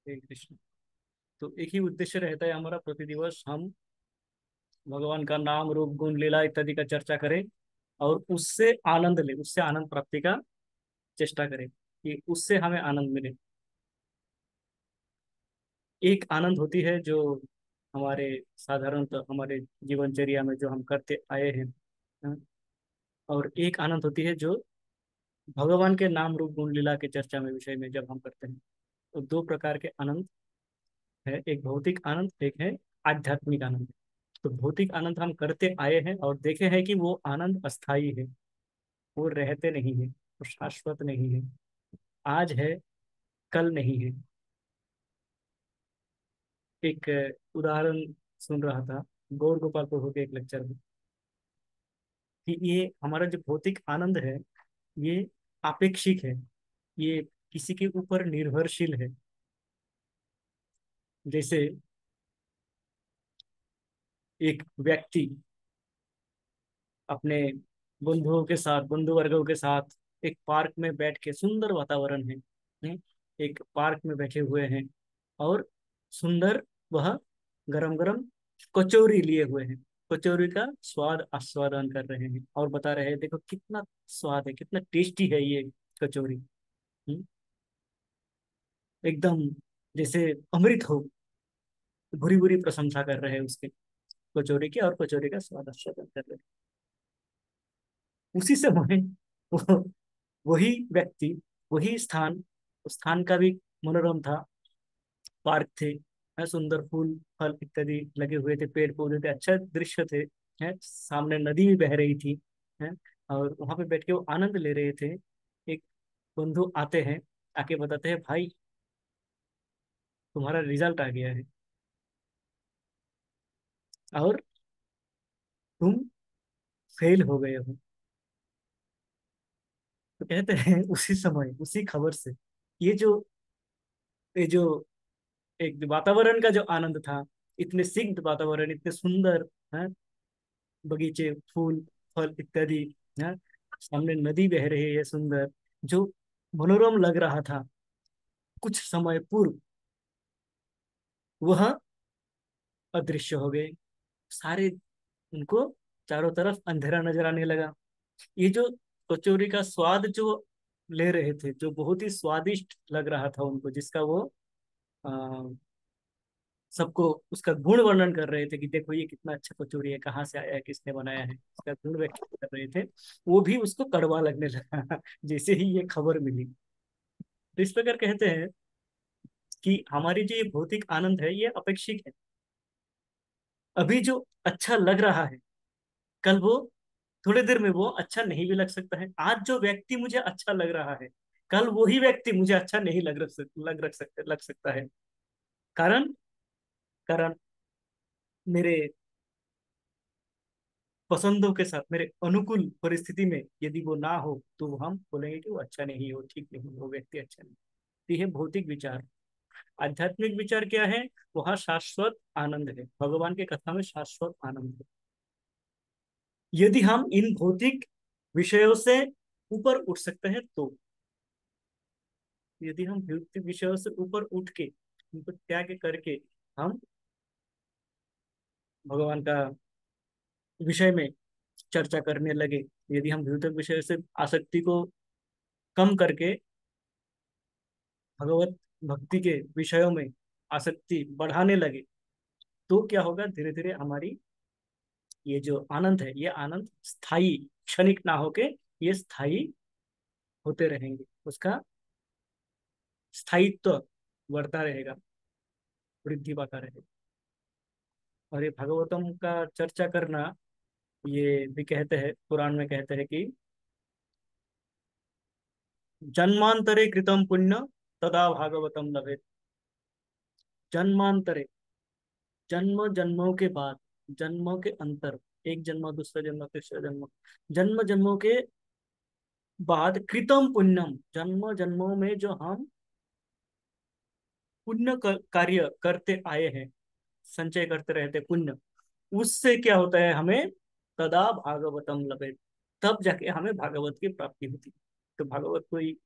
हरे कृष्ण। तो एक ही उद्देश्य रहता है हमारा, प्रतिदिवस हम भगवान का नाम रूप गुण लीला इत्यादि का चर्चा करें और उससे आनंद ले, उससे आनंद प्राप्ति का चेष्टा करें कि उससे हमें आनंद मिले। एक आनंद होती है जो हमारे साधारणतः हमारे जीवनचर्या में जो हम करते आए हैं, हाँ, और एक आनंद होती है जो भगवान के नाम रूप गुण लीला के चर्चा में विषय में जब हम करते हैं। तो दो प्रकार के आनंद है, एक भौतिक आनंद, एक है आध्यात्मिक आनंद। तो भौतिक आनंद हम करते आए हैं और देखे हैं कि वो आनंद अस्थाई है, वो रहते नहीं है, वो शाश्वत नहीं है, आज है कल नहीं है। एक उदाहरण सुन रहा था गौर गोपाल प्रभु के एक लेक्चर में कि ये हमारा जो भौतिक आनंद है ये आपेक्षिक है, ये किसी के ऊपर निर्भरशील है। जैसे एक व्यक्ति अपने बंधु वर्गों के साथ एक पार्क में बैठ के, सुंदर वातावरण है, एक पार्क में बैठे हुए हैं और सुंदर वह गरम गरम कचौरी लिए हुए हैं, कचौरी का स्वाद आस्वादन कर रहे हैं और बता रहे हैं देखो कितना स्वाद है, कितना टेस्टी है ये कचौरी। हम्म, एकदम जैसे अमृत हो, भूरी भूरी प्रशंसा कर रहे हैं उसके कचौरी की और कचौरी का स्वाद आस्वादन कर रहे हैं। उसी समय वो वही व्यक्ति, वही स्थान, उस स्थान का भी मनोरम था, पार्क थे, सुंदर फूल फल इत्यादि लगे हुए थे, पेड़ पौधे थे, अच्छा दृश्य थे, है सामने नदी भी बह रही थी, है और वहां पे बैठ के वो आनंद ले रहे थे। एक बंधु आते हैं, आके बताते हैं भाई तुम्हारा रिजल्ट आ गया है और तुम फेल हो गए हो। तो कहते हैं उसी समय उसी खबर से ये जो एक वातावरण का जो आनंद था, इतने सिक्त वातावरण, इतने सुंदर, है बगीचे, फूल फल इत्यादि, है सामने नदी बह रही है सुंदर, जो मनोरम लग रहा था, कुछ समय पूर्व वह अदृश्य हो गए सारे। उनको चारों तरफ अंधेरा नजर आने लगा। ये जो कचौरी का स्वाद जो ले रहे थे, जो बहुत ही स्वादिष्ट लग रहा था उनको, जिसका वो सबको उसका गुण वर्णन कर रहे थे कि देखो ये कितना अच्छा कचौरी है, कहाँ से आया है, किसने बनाया है, इसका गुण व्यक्त कर रहे थे, वो भी उसको कड़वा लगने लगा जैसे ही ये खबर मिली। तो इस प्रकार कहते हैं कि हमारी जो ये भौतिक आनंद है ये अपेक्षिक है। अभी जो अच्छा लग रहा है, कल वो, थोड़ी देर में वो अच्छा नहीं भी लग सकता है। आज जो व्यक्ति मुझे अच्छा लग रहा है, कल वही व्यक्ति मुझे अच्छा नहीं लग सकता है। कारण कारण मेरे पसंदों के साथ, मेरे अनुकूल परिस्थिति में यदि वो ना हो तो हम बोलेंगे कि वो अच्छा नहीं हो, ठीक नहीं, वो व्यक्ति अच्छा नहीं। तो ये भौतिक विचार। आध्यात्मिक विचार क्या है? वहाँ शाश्वत आनंद है, भगवान के कथा में शाश्वत आनंद है। यदि हम इन भौतिक विषयों से ऊपर उठ सकते हैं तो, यदि हम भौतिक विषयों से ऊपर उठ के उनको त्याग करके हम भगवान का विषय में चर्चा करने लगे, यदि हम भौतिक विषय से आसक्ति को कम करके भगवत भक्ति के विषयों में आसक्ति बढ़ाने लगे, तो क्या होगा, धीरे धीरे हमारी ये जो आनंद है, ये आनंद स्थायी, क्षणिक ना होके ये स्थायी होते रहेंगे, उसका स्थायित्व बढ़ता रहेगा, वृद्धि पाता रहेगा। और ये भागवतम का चर्चा करना, ये भी कहते हैं, पुराण में कहते हैं कि जन्मांतरे कृतम पुण्य तदा भागवतम लभेत। जन्मांतरे, जन्म जन्मों के बाद, जन्मों के अंतर, एक जन्म दूसरा जन्म तीसरा जन्म, जन्म जन्मों के बाद कृतम पुण्यम, जन्म जन्मों में जो हम पुण्य कार्य करते आए हैं, संचय करते रहते पुण्य, उससे क्या होता है हमें, तदा भागवतम लभेत, तब जाके हमें भागवत की प्राप्ति होती है। तो भागवत कोई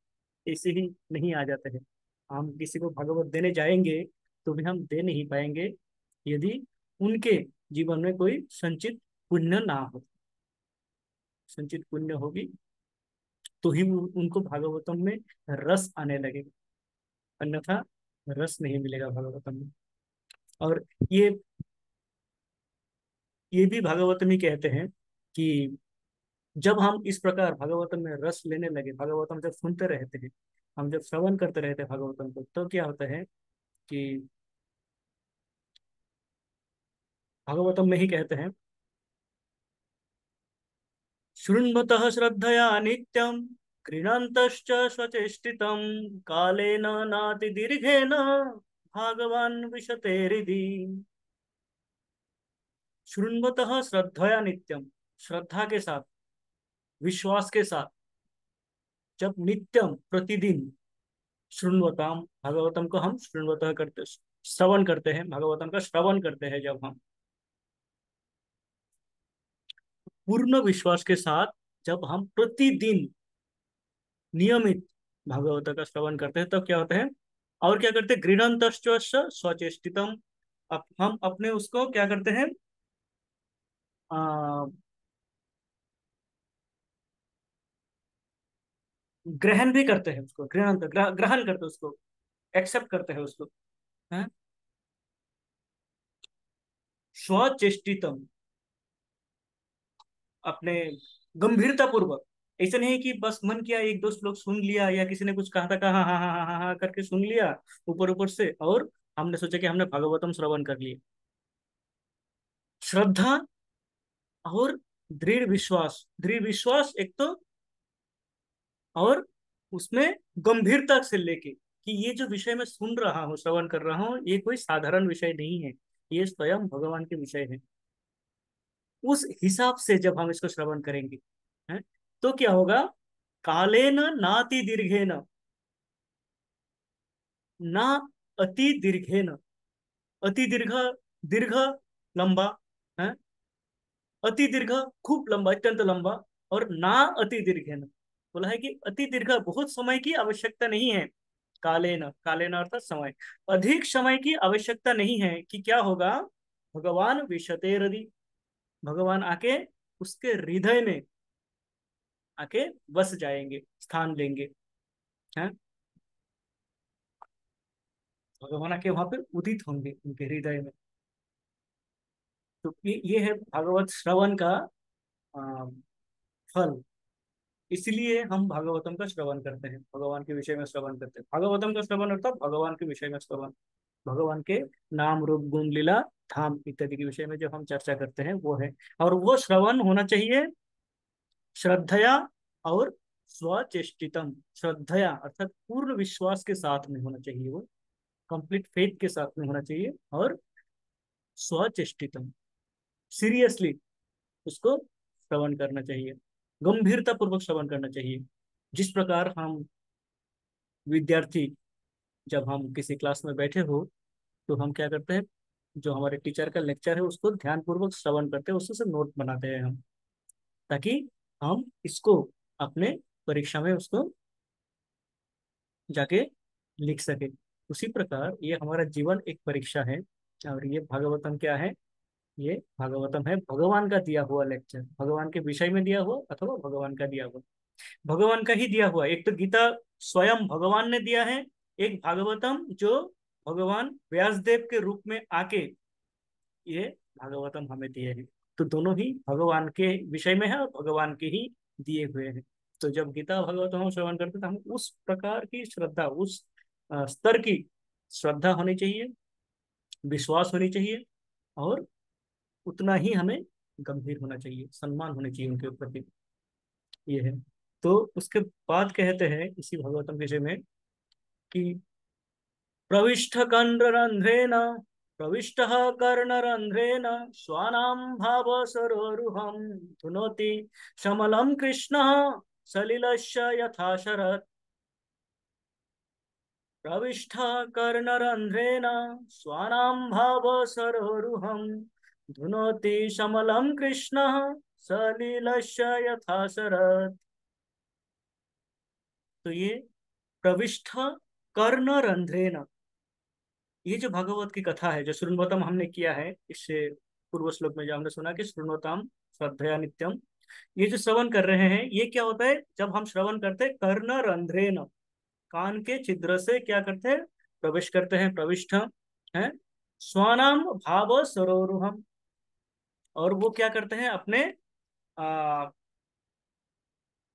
ऐसे ही नहीं आ जाते हैं, हम किसी को भागवत देने जाएंगे तो भी हम दे नहीं पाएंगे यदि उनके जीवन में कोई संचित पुण्य ना हो। संचित पुण्य होगी तो ही उनको भागवतम में रस आने लगेगा, अन्यथा रस नहीं मिलेगा भागवतम में। और ये ये भी भागवतम ही कहते हैं कि जब हम इस प्रकार भागवतम में रस लेने लगे, भागवतम जब सुनते रहते हैं, हम जब श्रवण करते रहते हैं भागवतम को, तो क्या होता है कि भागवतम में ही कहते हैं, शृण्वतः श्रद्धया नित्यं गृह्णन्तश्च स्वचेष्टितं कालेन नातिदीर्घेन भागवान विशते हृदि। शृण्वतः श्रद्धया नित्यम, श्रद्धा के साथ, विश्वास के साथ, जब नित्यम प्रतिदिन, शृण्वताम भागवतम को हम शृण्वतः करते, श्रवण करते हैं, भागवतम का श्रवण करते हैं जब हम पूर्ण विश्वास के साथ, जब हम प्रतिदिन नियमित भागवत का श्रवण करते हैं, तब क्या होता है, और क्या करते हैं, गृह्णन्तश्च स्वचेष्टितम, हम अपने उसको क्या करते हैं, आ, ग्रहण भी करते हैं उसको, ग्रहण करते हैं उसको, एक्सेप्ट करते हैं उसको, है स्वचेष्टितम, अपने गंभीरता पूर्वक। ऐसा नहीं कि बस मन किया एक दो श्लोक सुन लिया, या किसी ने कुछ कहा था, कहा हाँ हाँ हाँ हाँ हाँ करके सुन लिया ऊपर ऊपर से, और हमने सोचा कि हमने भागवतम श्रवण कर लिया। श्रद्धा और दृढ़ विश्वास एक तो, और उसमें गंभीरता से लेके कि ये जो विषय मैं सुन रहा हूँ, श्रवण कर रहा हूँ, ये कोई साधारण विषय नहीं है, ये स्वयं भगवान के विषय है। उस हिसाब से जब हम इसको श्रवण करेंगे, है, तो क्या होगा, काले न नाति दीर्घे न, ना अति दीर्घे न, अति दीर्घ, दीर्घ लंबा, है, अति दीर्घ खूब लंबा, अत्यंत लंबा, और ना अति दीर्घ है न, बोला है कि अति दीर्घ बहुत समय की आवश्यकता नहीं है, काले न अर्थात समय, अधिक समय की आवश्यकता नहीं है, कि क्या होगा, भगवान विशते हृदि, भगवान आके उसके हृदय में आके बस जाएंगे, स्थान लेंगे, हैं, भगवान आके वहां पे उदित होंगे उनके हृदय में। तो ये है भागवत श्रवण का अ, फल। इसलिए हम भागवतम का श्रवण करते हैं, भगवान के विषय में श्रवण करते हैं, भागवतम का श्रवण अर्थात भगवान के विषय में श्रवण, भगवान के नाम रूप गुण लीला धाम इत्यादि के विषय में जो हम चर्चा करते हैं वो है। और वो श्रवण होना चाहिए श्रद्धया और स्वचेष्टितम, श्रद्धया अर्थात पूर्ण विश्वास के साथ में होना चाहिए, वो कंप्लीट फेथ के साथ में होना चाहिए, और स्वचेष्टितम, सीरियसली उसको श्रवण करना चाहिए, गंभीरता पूर्वक श्रवण करना चाहिए। जिस प्रकार हम विद्यार्थी, जब हम किसी क्लास में बैठे हो, तो हम क्या करते हैं, जो हमारे टीचर का लेक्चर है उसको ध्यान पूर्वक श्रवण करते हैं, उससे से नोट बनाते हैं हम, ताकि हम इसको अपने परीक्षा में उसको जाके लिख सके। उसी प्रकार ये हमारा जीवन एक परीक्षा है, और ये भागवतम क्या है, ये भागवतम है भगवान का दिया हुआ लेक्चर, भगवान के विषय में दिया हुआ अथवा भगवान का दिया हुआ, भगवान का ही दिया हुआ। एक तो गीता स्वयं भगवान ने दिया है, एक भागवतम जो भगवान व्यासदेव के रूप में आके ये भागवतम हमें दिए हैं। तो दोनों ही भगवान के विषय में है और भगवान के ही दिए हुए हैं। तो जब गीता भागवतम हम श्रवण करते हैं, तो हम उस प्रकार की श्रद्धा, उस स्तर की श्रद्धा होनी चाहिए, विश्वास होनी चाहिए, और उतना ही हमें गंभीर होना चाहिए, सम्मान होना चाहिए उनके प्रति। ये है। तो उसके बाद कहते हैं इसी भगवतम विषय में कि प्रविष्ट कर्णरंध्रेण, प्रविष्ट कर्णरंध्रेण स्वानां भाव सरोरुहं धुनोति शमलं कृष्ण सलिलस्य यथा शरत्। प्रविष्ट कर्णरंध्रेण स्वानां भाव सरोरुहं धुनोति शमलं कृष्ण सलिलस्य यथा शरत्। तो ये प्रविष्ट कर्ण रंध्रेन। ये जो भागवत की कथा है, जो शृण्वतम हमने किया है, इससे पूर्व श्लोक में जो हमने सुना कि शृण्वताम श्रद्धया नित्यम, ये जो श्रवण कर रहे हैं, ये क्या होता है, जब हम श्रवण करते हैं कर्ण रंध्रेन, कान के छिद्र से क्या करते हैं, प्रवेश करते हैं, प्रविष्ट है, स्वानाम भाव सरोरुहम, और वो क्या करते हैं, अपने आ,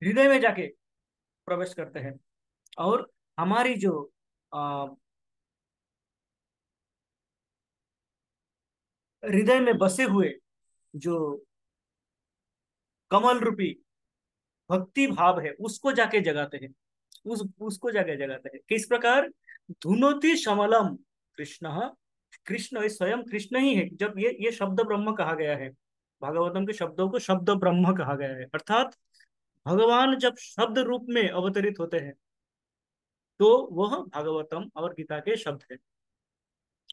हृदय में जाके प्रवेश करते हैं, और हमारी जो आ, हृदय में बसे हुए जो कमल रूपी भक्ति भाव है, उसको जाके जगाते हैं, उसको जाके जगाते हैं। किस प्रकार, धुनोति समलम कृष्ण, कृष्ण ये स्वयं कृष्ण ही है। जब ये शब्द ब्रह्म कहा गया है, भागवतम के शब्दों को शब्द ब्रह्म कहा गया है, अर्थात भगवान जब शब्द रूप में अवतरित होते हैं, तो वह भागवतम और गीता के शब्द है।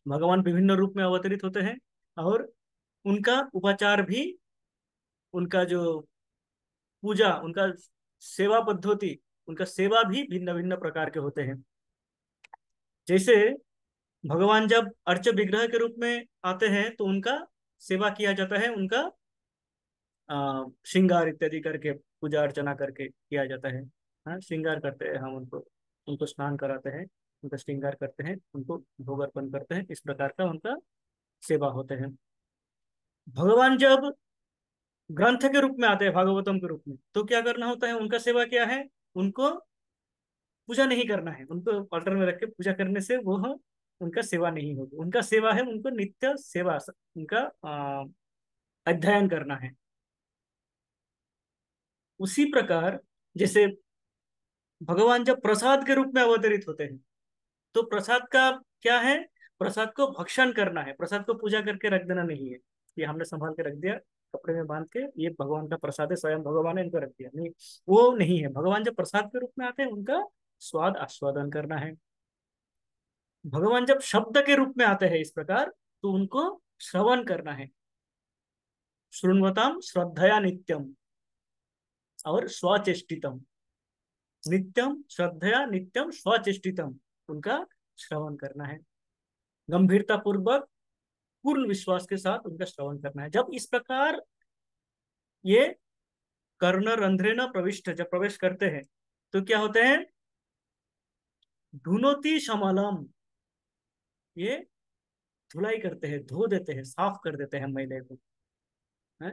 भगवान विभिन्न रूप में अवतरित होते हैं, और उनका उपाचार भी, उनका जो पूजा, उनका सेवा पद्धति, उनका सेवा भी भिन्न भिन्न प्रकार के होते हैं। जैसे भगवान जब अर्च विग्रह के रूप में आते हैं, तो उनका सेवा किया जाता है, उनका श्रृंगार इत्यादि करके, पूजा अर्चना करके किया जाता है। हाँ, श्रृंगार करते हैं हम उनको, उनको स्नान कराते हैं, उनका श्रृंगार करते हैं, उनको भोग अर्पण करते हैं, इस प्रकार का उनका सेवा होते हैं। भगवान जब ग्रंथ के रूप में आते हैं, भागवतम के रूप में, तो क्या करना होता है, उनका सेवा क्या है, उनको पूजा नहीं करना है, उनको ऑल्टर में रख के पूजा करने से वो उनका सेवा नहीं होगी। उनका सेवा है, उनको नित्य सेवा, उनका अध्ययन करना है। उसी प्रकार जैसे भगवान जब प्रसाद के रूप में अवतरित होते हैं, तो प्रसाद का क्या है, प्रसाद को भक्षण करना है, प्रसाद को पूजा करके रख देना नहीं है। ये हमने संभाल के रख दिया कपड़े में बांध के, ये भगवान का प्रसाद है, स्वयं भगवान ने इनको रख दिया, नहीं, वो नहीं है। भगवान जब प्रसाद के रूप में आते हैं, उनका स्वाद आस्वादन करना है। भगवान जब शब्द के रूप में आते हैं इस प्रकार, तो उनको श्रवण करना है, शृण्वताम श्रद्धया नित्यम और स्वचेष्टितम, नित्यम श्रद्धया नित्यम स्वचेष्टितम, उनका श्रवण करना है, गंभीरता पूर्वक पूर्ण विश्वास के साथ उनका श्रवण करना है। जब इस प्रकार ये कर्ण रंध्रे न प्रविष्ट जब प्रवेश करते हैं, तो क्या होते हैं, धुनोति समलम, ये धुलाई करते हैं, धो देते हैं, साफ कर देते हैं मैले को, है?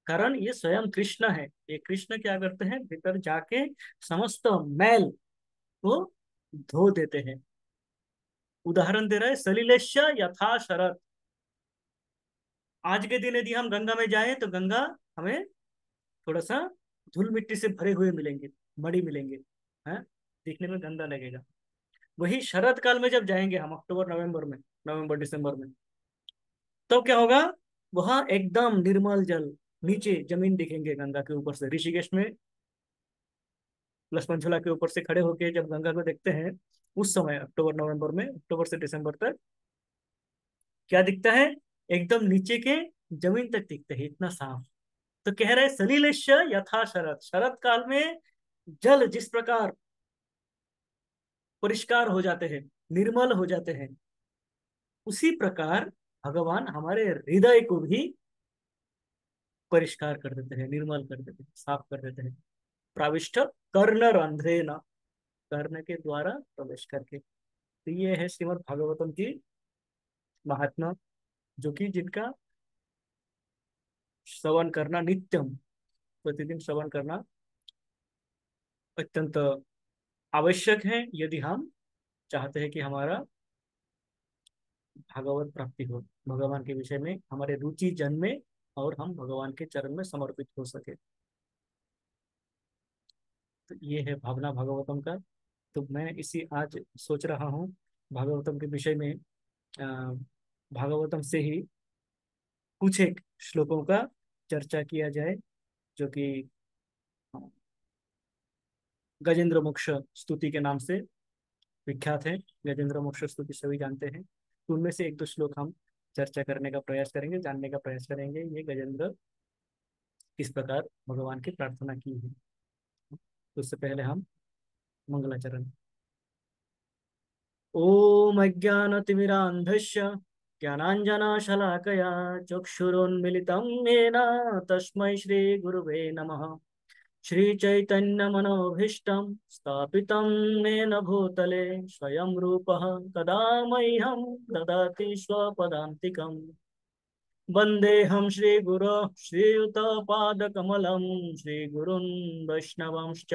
कारण ये स्वयं कृष्ण है, ये कृष्ण क्या करते हैं, भीतर जाके समस्त मैल को धो देते हैं। उदाहरण दे रहा है, सलिलेश यथा शरत, आज के दिन यदि हम गंगा में जाएं, तो गंगा हमें थोड़ा सा धूल मिट्टी से भरे हुए मिलेंगे, मड़ी मिलेंगे, हैं, दिखने में गंदा लगेगा। वही शरद काल में जब जाएंगे हम, अक्टूबर नवंबर में, नवंबर दिसंबर में, तो क्या होगा, वहां एकदम निर्मल जल, नीचे जमीन दिखेंगे गंगा के ऊपर से। ऋषिकेश में लक्ष्मण झूला के ऊपर से खड़े होके जब गंगा को देखते हैं, उस समय अक्टूबर नवंबर में, अक्टूबर से दिसंबर तक क्या दिखता है, एकदम नीचे के जमीन तक दिखते हैं, इतना साफ। तो कह रहे सलिलेश यथा शरद, शरद काल में जल जिस प्रकार परिष्कार हो जाते हैं, निर्मल हो जाते हैं, उसी प्रकार भगवान हमारे हृदय को भी परिष्कार कर देते हैं, निर्मल कर देते हैं, साफ कर देते हैं। प्राविष्ट कर्ण रंध्रे न, कर्ण के द्वारा प्रवेश करके। तो ये है श्रीमद् भागवतम की महात्मा, जो कि जिनका श्रवण करना नित्यम, प्रतिदिन श्रवण करना अत्यंत आवश्यक है, यदि हम चाहते हैं कि हमारा भागवत प्राप्ति हो, भगवान के विषय में हमारे रुचि जन्मे, और हम भगवान के चरण में समर्पित हो सके। तो ये है भावना भागवतम का। तो मैं इसी आज सोच रहा हूँ भागवतम के विषय में, भागवतम से ही कुछ एक श्लोकों का चर्चा किया जाए, जो कि अ, गजेंद्र मोक्ष स्तुति के नाम से विख्यात है। गजेंद्र मोक्ष स्तुति सभी जानते हैं, तो उनमें से एक दो श्लोक हम चर्चा करने का प्रयास करेंगे, जानने का प्रयास करेंगे, ये गजेंद्र किस प्रकार भगवान की प्रार्थना की है। तो उससे पहले हम मंगलाचरण। ओम अज्ञानतिमिरान्धस्य ज्ञानाञ्जनशलाकया चक्षुरुन्मिलितं येन तस्मै श्रीगुरुवे नमः। श्रीचैतन्यमनोभीष्टं स्थापितं येन भूतले स्वयं रूपः कदा मह्यं ददाति स्वपदान्तिकम्। वन्देऽहं श्रीगुरो श्रीयुतपादकमलं श्रीगुरुन् वैष्णवांश्च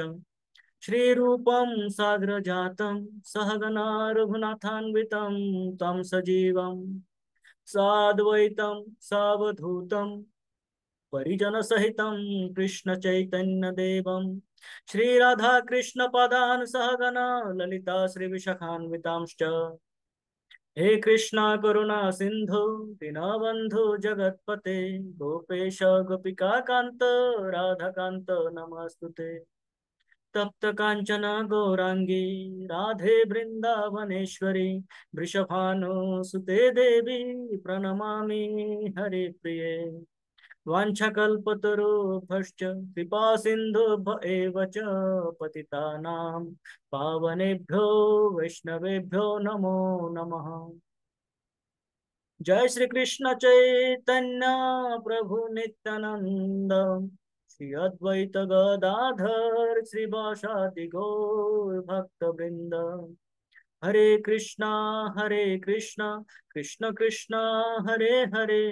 श्रीरूपं साग्रजातं सहगना रघुनाथान्वितं तं सजीवं साद्वैतं सावधूतं परिजनसहितं कृष्णचैतन्यदेवं श्रीराधाकृष्णपदान् सहगना ललिता श्रीविशाखान्वितांश्च। हे कृष्णा करुणा सिंधु दीनबंधु जगतपते गोपेश गोपिका कांत राधा कांत नमस्तुते। तप्त कांचन गौरांगी राधे वृंदावनेश्वरी वृषभानुसुते देवी प्रणमामि हरे प्रिये। वाञ्छकल्पतरुभ्यश्च कृपा सिन्धुभ्य एव च पतितानां पावनेभ्यो वैष्णवेभ्यो नमो नमः। जय श्री कृष्ण चैतन्य प्रभु नित्यानंद श्री अद्वैत गदाधर श्रीवासादि गौर भक्त वृंद। हरे कृष्णा कृष्ण कृष्ण हरे हरे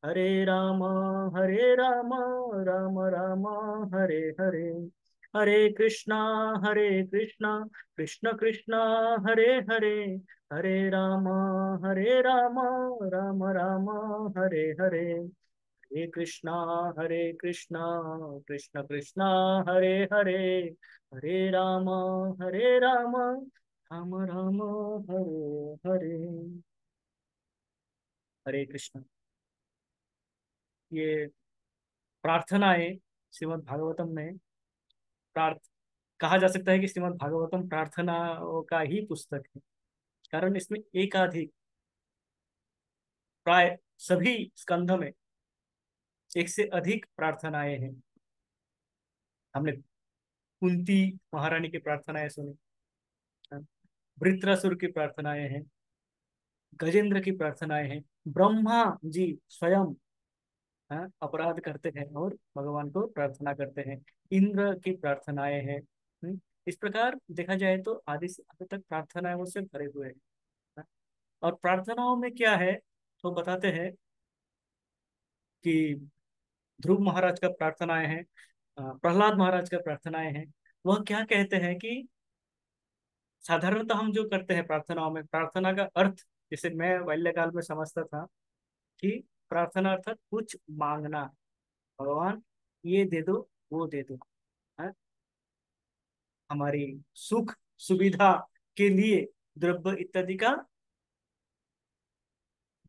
हरे राम राम राम हरे हरे। हरे कृष्णा कृष्ण कृष्ण हरे हरे हरे राम राम राम हरे हरे। हरे कृष्णा कृष्ण कृष्ण हरे हरे हरे राम राम राम हरे हरे। हरे कृष्ण। ये प्रार्थनाएं श्रीमद् भागवतम में प्रार्थ कहा जा सकता है कि श्रीमद् भागवतम प्रार्थनाओं का ही पुस्तक है। कारण इसमें एकाधिक प्राय सभी स्कंध में एक से अधिक प्रार्थनाएं हैं। हमने कुंती महारानी की प्रार्थनाएं सुनी, वृत्रासुर की प्रार्थनाएं हैं, गजेंद्र की प्रार्थनाएं हैं, ब्रह्मा जी स्वयं अपराध करते हैं और भगवान को प्रार्थना करते हैं, इंद्र की प्रार्थनाएं हैं। इस प्रकार देखा जाए तो आदि से अंत तक प्रार्थनाएं उससे भरे हुए हैं। और प्रार्थनाओं में क्या है तो बताते हैं कि ध्रुव महाराज का प्रार्थनाएं हैं, प्रहलाद महाराज का प्रार्थनाएं हैं। वह क्या कहते हैं कि साधारणतः हम जो करते हैं प्रार्थनाओं में, प्रार्थना का अर्थ जैसे मैं बाल्यकाल में समझता था कि प्रार्थना अर्थात कुछ मांगना, भगवान ये दे दो वो दे दो, है? हमारी सुख सुविधा के लिए द्रव्य इत्यादि का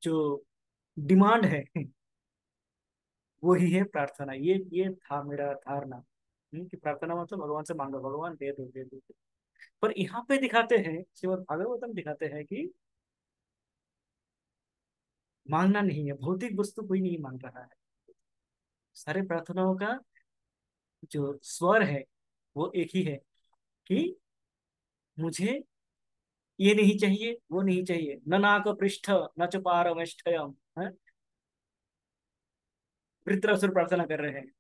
जो डिमांड है वो ही है प्रार्थना। ये था मेरा धारणा, कि प्रार्थना मतलब भगवान से मांगो, भगवान दे दो दे दो। पर यहाँ पे दिखाते हैं, श्रीमद् भागवतम दिखाते हैं कि मांगना नहीं है, भौतिक वस्तु कोई नहीं मांग रहा है। सारे प्रार्थनाओं का जो स्वर है वो एक ही है कि मुझे ये नहीं चाहिए वो नहीं चाहिए, न नाक पृष्ठ न च पारमेष्ठयम। वृत्रासुर प्रार्थना कर रहे हैं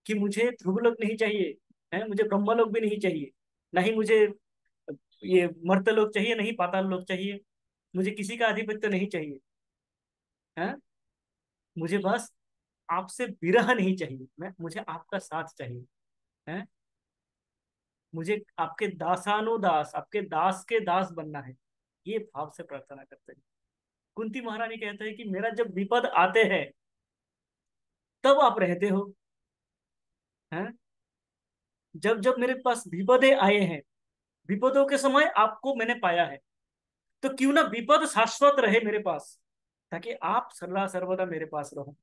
कि मुझे ध्रुवलोक नहीं चाहिए, है मुझे ब्रह्मलोक भी नहीं चाहिए, नहीं मुझे ये मर्त्यलोक चाहिए, नहीं पाताल लोक चाहिए, मुझे किसी का आधिपत्य नहीं चाहिए, है मुझे बस आपसे विरह नहीं चाहिए, मैं मुझे आपका साथ चाहिए, है मुझे आपके दासानुदास, आपके दास के दास बनना है। ये भाव से प्रार्थना करते हैं। कुंती महारानी कहते हैं कि मेरा जब विपद आते हैं तब आप रहते हो, हैं जब जब मेरे पास विपदे आए हैं, विपदों के समय आपको मैंने पाया है, तो क्यों ना विपद शाश्वत रहे मेरे पास, ताकि आप सदा सर्वदा मेरे पास रहो।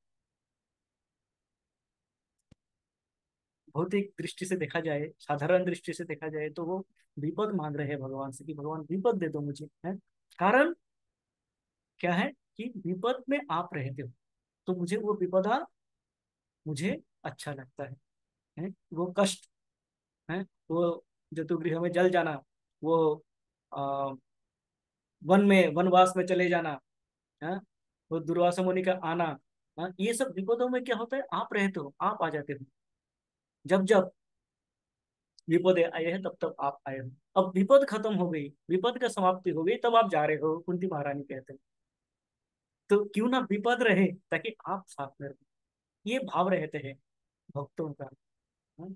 भौतिक दृष्टि से देखा जाए, साधारण दृष्टि से देखा जाए तो वो विपद मांग रहे हैं भगवान से कि भगवान विपद दे दो मुझे, है कारण क्या है कि विपद में आप रहते हो, तो मुझे वो विपदा मुझे अच्छा लगता है वो कष्ट है वो जतुगृह में जल जाना, वो आ, वन में वनवास में चले जाना, हाँ, वो दुर्वासा मुनि का आना, हाँ, ये सब विपदों में क्या होता है, आप रहते हो, आप आ जाते हो। जब जब विपद आए हैं तब तब आप आए हो। अब विपद खत्म हो गई, विपद का समाप्ति हो गई, तब आप जा रहे हो, कुंती महारानी कहते हैं। तो क्यों ना विपद रहे, ताकि आप साथ में रहो, ये भाव रहते हैं भक्तों का। हाँ?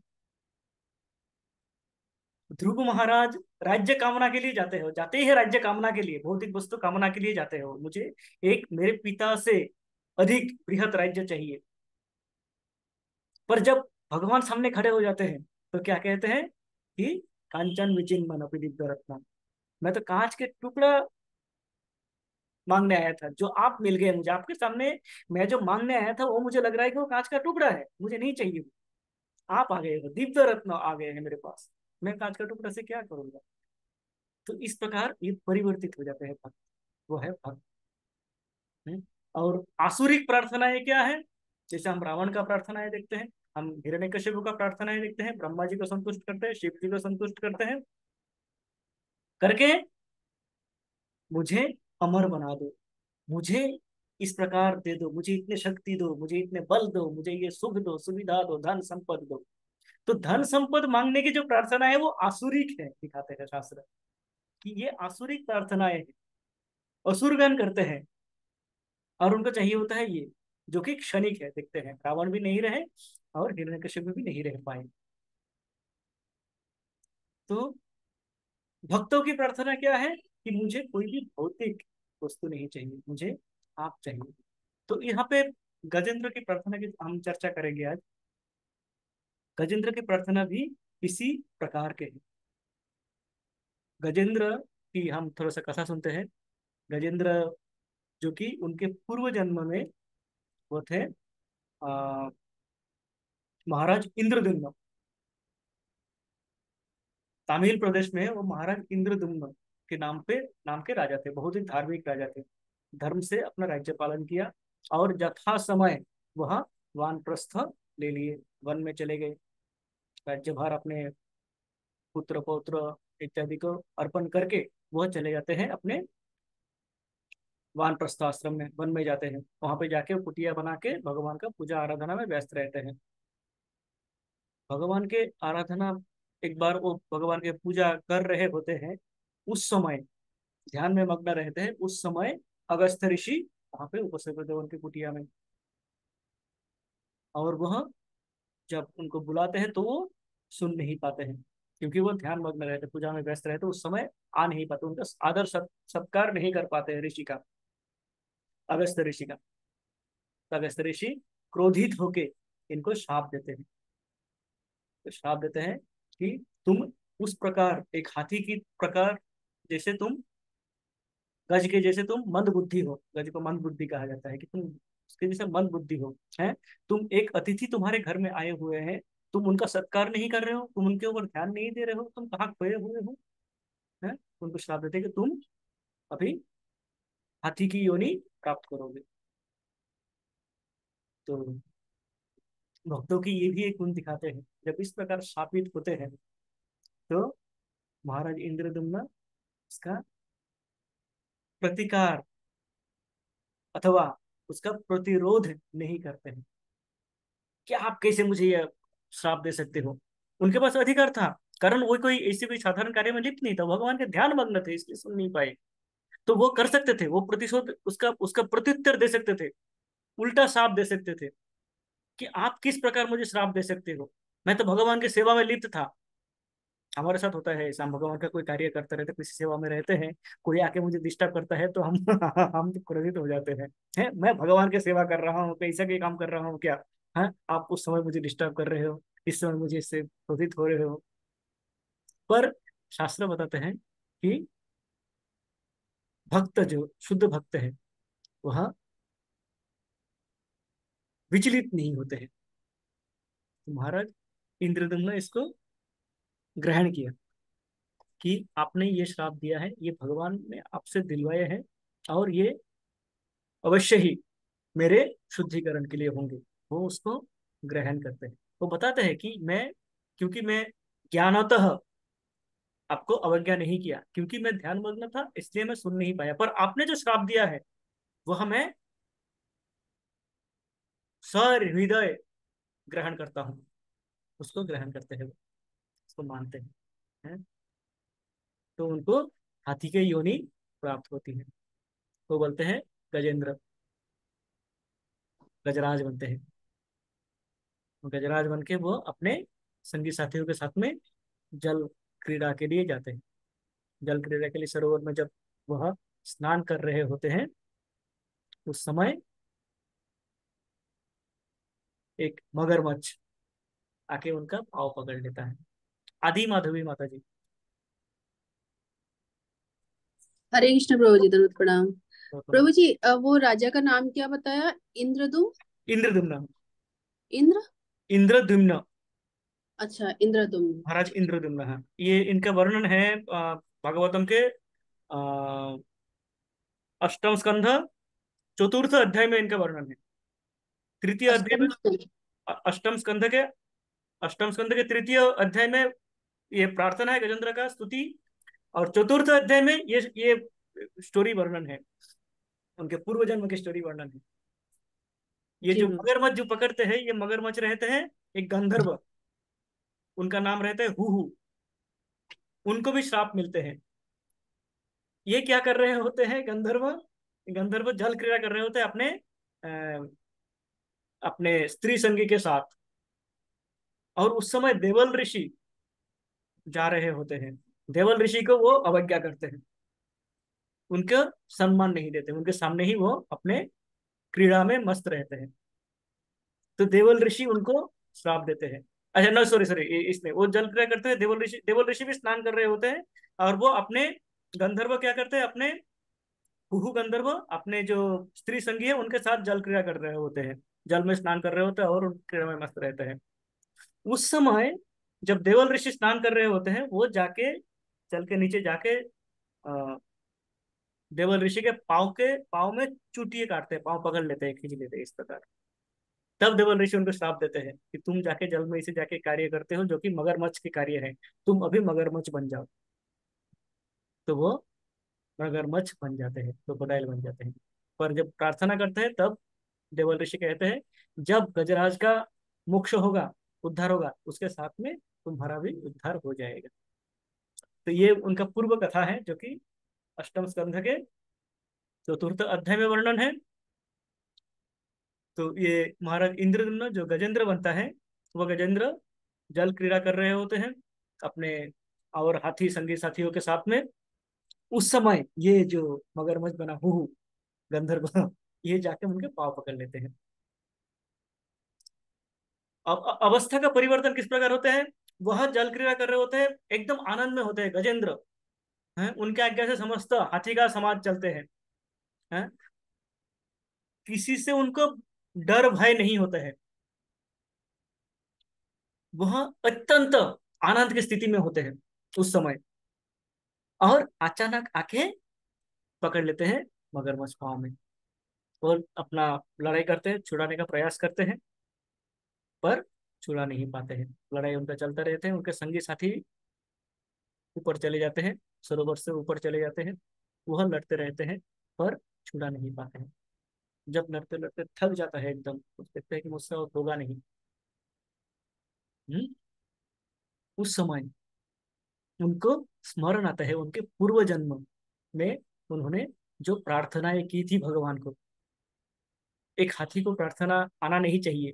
ध्रुव महाराज राज्य कामना के लिए जाते हो, जाते ही है राज्य कामना के लिए, भौतिक वस्तु कामना के लिए जाते हो, मुझे एक मेरे पिता से अधिक बृहत राज्य चाहिए। पर जब भगवान सामने खड़े हो जाते हैं तो क्या कहते हैं कि कांचन विचिन्मन अपि दिव्य रत्न, मैं तो कांच के टुकड़ा मांगने आया था, जो आप मिल गए मुझे आपके सामने। मैं जो मांगने आया था वो मुझे लग रहा है कि वो कांच का टुकड़ा है, मुझे नहीं चाहिए वो। आप आ गए हो, दिव्य रत्न आ गए हैं मेरे पास, मैं कांच का टुकड़ा से क्या करूंगा। तो इस प्रकार ये परिवर्तित हो जाते हैं भक्त, वो है भक्त। हम्म? और आसुरिक प्रार्थनाएं क्या है, जैसे हम रावण का प्रार्थनाएं देखते हैं, हम हिरण्यकशिपु का प्रार्थनाएं देखते हैं, ब्रह्मा जी को संतुष्ट करते हैं, शिव जी को संतुष्ट करते हैं, करके मुझे अमर बना दो, मुझे इस प्रकार दे दो, मुझे इतने शक्ति दो, मुझे इतने बल दो, मुझे ये सुख दो, सुविधा दो, धन संपद दो। तो धन संपद मांगने की जो प्रार्थना है वो आसुरिक है, दिखाते हैं शास्त्र कि ये आसुरिक प्रार्थनाएं हैं, असुरगण करते हैं। और उनको चाहिए होता है ये, जो कि क्षणिक है, देखते हैं रावण भी नहीं रहे और हिरण्यकशिपु भी नहीं रह पाए। तो भक्तों की प्रार्थना क्या है कि मुझे कोई भी भौतिक वस्तु नहीं चाहिए, मुझे आप चाहिए। तो यहाँ पे गजेंद्र की प्रार्थना की हम चर्चा करेंगे आज। गजेंद्र की प्रार्थना भी इसी प्रकार के है। गजेंद्र की हम थोड़ा सा कथा सुनते हैं। गजेंद्र जो कि उनके पूर्व जन्म में वो थे महाराज इंद्रद्युम्न, तमिल प्रदेश में वो महाराज इंद्रद्युम्न के नाम के राजा थे, बहुत ही धार्मिक राजा थे। धर्म से अपना राज्य पालन किया और यथा समय वह वानप्रस्थ ले लिए, वन में चले गए, राज्यभार अपने पुत्र पौत्र इत्यादि को अर्पण करके वह चले जाते हैं अपने वानप्रस्थ आश्रम में, वन में जाते हैं, वहां पे जाके वो कुटिया बना के भगवान का पूजा आराधना में व्यस्त रहते हैं। भगवान के आराधना, एक बार वो भगवान के पूजा कर रहे होते हैं, उस समय ध्यान में मग्न रहते हैं, उस समय अगस्त्य ऋषि वहां पे उपस्थित होते हैं उनकी कुटिया में। और वह जब उनको बुलाते हैं तो वो सुन नहीं पाते हैं, क्योंकि वो ध्यान मग्न रहते, पूजा में व्यस्त रहते, उस समय आ नहीं पाते, उनका आदर सत्कार नहीं कर पाते हैं ऋषि का, अगस्त्य ऋषि का। तो अगस्त्य ऋषि क्रोधित होके इनको श्राप देते हैं। तो श्राप देते हैं कि तुम उस प्रकार एक हाथी की प्रकार, जैसे तुम गज के जैसे तुम मंद बुद्धि हो, गज को मंद बुद्धि कहा जाता है, कि तुम उसके जैसे मंद बुद्धि हो, है। तुम एक अतिथि तुम्हारे घर में आए हुए हैं, तुम उनका सत्कार नहीं कर रहे हो, तुम उनके ऊपर ध्यान नहीं दे रहे हो, तुम कहाँ खोए हुए हो, है। उनको श्राप देते हैं कि तुम अभी हाथी की योनि प्राप्त करोगे। तो भक्तों की ये भी एक गुण दिखाते हैं, जब इस प्रकार शापित होते हैं तो महाराज इंद्रदुम्न इसका प्रतिकार अथवा उसका प्रतिरोध नहीं करते हैं। क्या आप कैसे मुझे यह श्राप दे सकते हो, उनके पास अधिकार था, कारण वो कोई ऐसे कोई साधारण कार्य में लिप्त नहीं था, भगवान के ध्यान मग्न थे इसलिए सुन नहीं पाए। तो वो कर सकते थे, वो प्रतिशोध उसका उसका प्रत्युत्तर दे सकते थे, उल्टा श्राप दे सकते थे कि आप किस प्रकार मुझे श्राप दे सकते हो, मैं तो भगवान की सेवा में लिप्त था। हमारे साथ होता है ऐसा, हम भगवान का कोई कार्य करते रहते, किसी सेवा में रहते हैं, कोई आके मुझे डिस्टर्ब करता है तो हम हम तो क्रोधित हो जाते हैं, मैं भगवान की सेवा कर रहा हूँ, कैसा कोई काम कर रहा हूँ क्या, है, आप उस समय मुझे डिस्टर्ब कर रहे हो, इस समय मुझे इससे क्रोधित हो रहे हो। पर शास्त्र बताते हैं कि भक्त जो शुद्ध भक्त है वह विचलित नहीं होते हैं। तो महाराज इंद्रदम्न ने इसको ग्रहण किया कि आपने ये श्राप दिया है, ये भगवान ने आपसे दिलवाए हैं, और ये अवश्य ही मेरे शुद्धिकरण के लिए होंगे। वो उसको ग्रहण करते हैं, वो बताते हैं कि मैं, क्योंकि मैं ज्ञानतः आपको अवज्ञा नहीं किया, क्योंकि मैं ध्यान मग्न था इसलिए मैं सुन नहीं पाया, पर आपने जो श्राप दिया है वह मैं सहृदय ग्रहण करता हूँ। उसको ग्रहण करते हैं वो, उसको मानते हैं। तो उनको हाथी के योनि प्राप्त होती है, तो बोलते हैं गजेंद्र, गजराज बनते हैं। गजराज बन के वो अपने संगी साथियों के साथ में जल क्रीड़ा के लिए जाते हैं। जल क्रीड़ा के लिए सरोवर में जब वह स्नान कर रहे होते हैं, उस समय एक मगरमच्छ आके उनका पाँव पकड़ लेता है। आदि माधवी माता जी। हरे कृष्ण प्रभु जी, दंडवत प्रणाम। तो प्रभु जी, वो राजा का नाम क्या बताया? इंद्रदुम? इंद्रद्युम्न। इंद्र? इंद्रद्युम्न। अच्छा, इंद्रदुम। महाराज इंद्रद्युम्न है, ये इनका वर्णन है भागवतम के अष्टम स्कंध चतुर्थ अध्याय में इनका वर्णन है। तृतीय अध्याय में, अष्टम स्कंद। अष्टम स्कंध के, अष्टम स्कंध के तृतीय अध्याय में ये प्रार्थना है गजेंद्र का स्तुति, और चतुर्थ अध्याय में ये स्टोरी वर्णन है, उनके पूर्व जन्म की स्टोरी वर्णन है। ये जी जो प्रभु। मगरमच्छ जो पकड़ते हैं, ये मगरमच्छ रहते हैं एक गंधर्व, उनका नाम रहता है हुहू। उनको भी श्राप मिलते हैं। ये क्या कर रहे होते हैं गंधर्व, गंधर्व जल क्रीड़ा कर रहे होते हैं अपने अपने स्त्री संगी के साथ, और उस समय देवल ऋषि जा रहे होते हैं। देवल ऋषि को वो अवज्ञा करते हैं, उनका सम्मान नहीं देते, उनके सामने ही वो अपने क्रीड़ा में मस्त रहते हैं। तो देवल ऋषि उनको श्राप देते हैं। अच्छा, नो सॉरी सॉरी, इसमें वो जल क्रिया करते हैं, देवल ऋषि भी स्नान कर रहे होते हैं, और वो अपने गंधर्व क्या करते हैं, अपने कुहू गंधर्व अपने जो स्त्री संगी है उनके साथ जल क्रिया कर रहे होते हैं, जल में स्नान कर रहे होते हैं और उन क्रिया में मस्त रहते हैं। उस समय जब देवल ऋषि स्नान कर रहे होते हैं, वो जाके जल के नीचे जाके देवल ऋषि के पाँव में चूटिए काटते हैं, पाँव पकड़ लेते हैं, खींच लेते हैं इस प्रकार। तब देवल ऋषि उनको श्राप देते हैं कि तुम जाके जल में इसे जाके कार्य करते हो जो कि मगरमच्छ के कार्य है, तुम अभी मगरमच्छ बन जाओ। तो वो मगरमच्छ बन जाते हैं, क्रोकोडाइल बन जाते हैं। पर जब प्रार्थना करते हैं तब देवल ऋषि कहते हैं, जब गजराज का मोक्ष होगा, उद्धार होगा, उसके साथ में तुम्हारा भी उद्धार हो जाएगा। तो ये उनका पूर्व कथा है जो कि अष्टम स्कंध के चतुर्थ अध्याय में वर्णन है। तो ये महाराज इंद्रद्युम्न जो गजेंद्र बनता है, वह गजेंद्र जल क्रीड़ा कर रहे होते हैं अपने और हाथी संगी साथियों के साथ में। उस समय ये जो मगरमच्छ बना हु गंधर्व ये जाके उनके पाँव पकड़ लेते हैं। अब अवस्था का परिवर्तन किस प्रकार होते हैं, वह जल क्रीड़ा कर रहे होते हैं, एकदम आनंद में होते हैं गजेंद्र, हैं उनके आज्ञा से समस्त हाथी का समाज चलते हैं, किसी से उनको डर भय नहीं होता है, वह अत्यंत आनंद की स्थिति में होते हैं उस समय। और अचानक आके पकड़ लेते हैं मगरमच्छ पाँव में, और अपना लड़ाई करते हैं, छुड़ाने का प्रयास करते हैं, पर छुड़ा नहीं पाते हैं। लड़ाई उनका चलता रहते हैं, उनके संगी साथी ऊपर चले जाते हैं, सरोवर से ऊपर चले जाते हैं, वह लड़ते रहते हैं, पर छुड़ा नहीं पाते हैं। जब लड़ते लड़ते थक जाता है एकदम, तो देखते हैं कि मुझसे और होगा नहीं। हम्म? उस समय उनको स्मरण आता है उनके पूर्व जन्म में उन्होंने जो प्रार्थनाएं की थी भगवान को। एक हाथी को प्रार्थना आना नहीं चाहिए,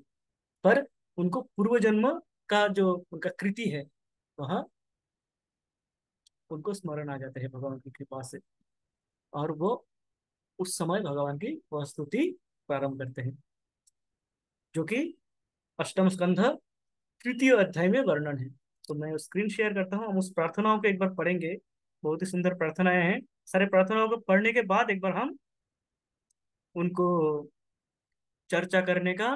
पर उनको पूर्व जन्म का जो उनका कृति है वह उनको स्मरण आ जाता है भगवान की कृपा से, और वो उस समय भगवान की वह स्तुति प्रारंभ करते हैं, जो कि अष्टम स्कंध तृतीय अध्याय में वर्णन है। तो मैं स्क्रीन शेयर करता हूँ, हम उस प्रार्थनाओं को एक बार पढ़ेंगे। बहुत ही सुंदर प्रार्थनाएं हैं। सारे प्रार्थनाओं को पढ़ने के बाद एक बार हम उनको चर्चा करने का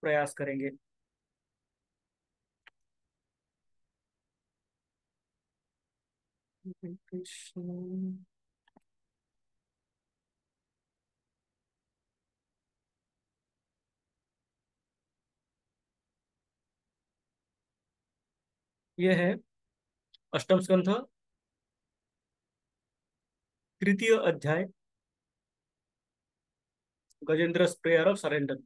प्रयास करेंगे। कृष्ण। ये है अष्टम स्कंध तृतीय अध्याय, Gajendra prayer of surrender.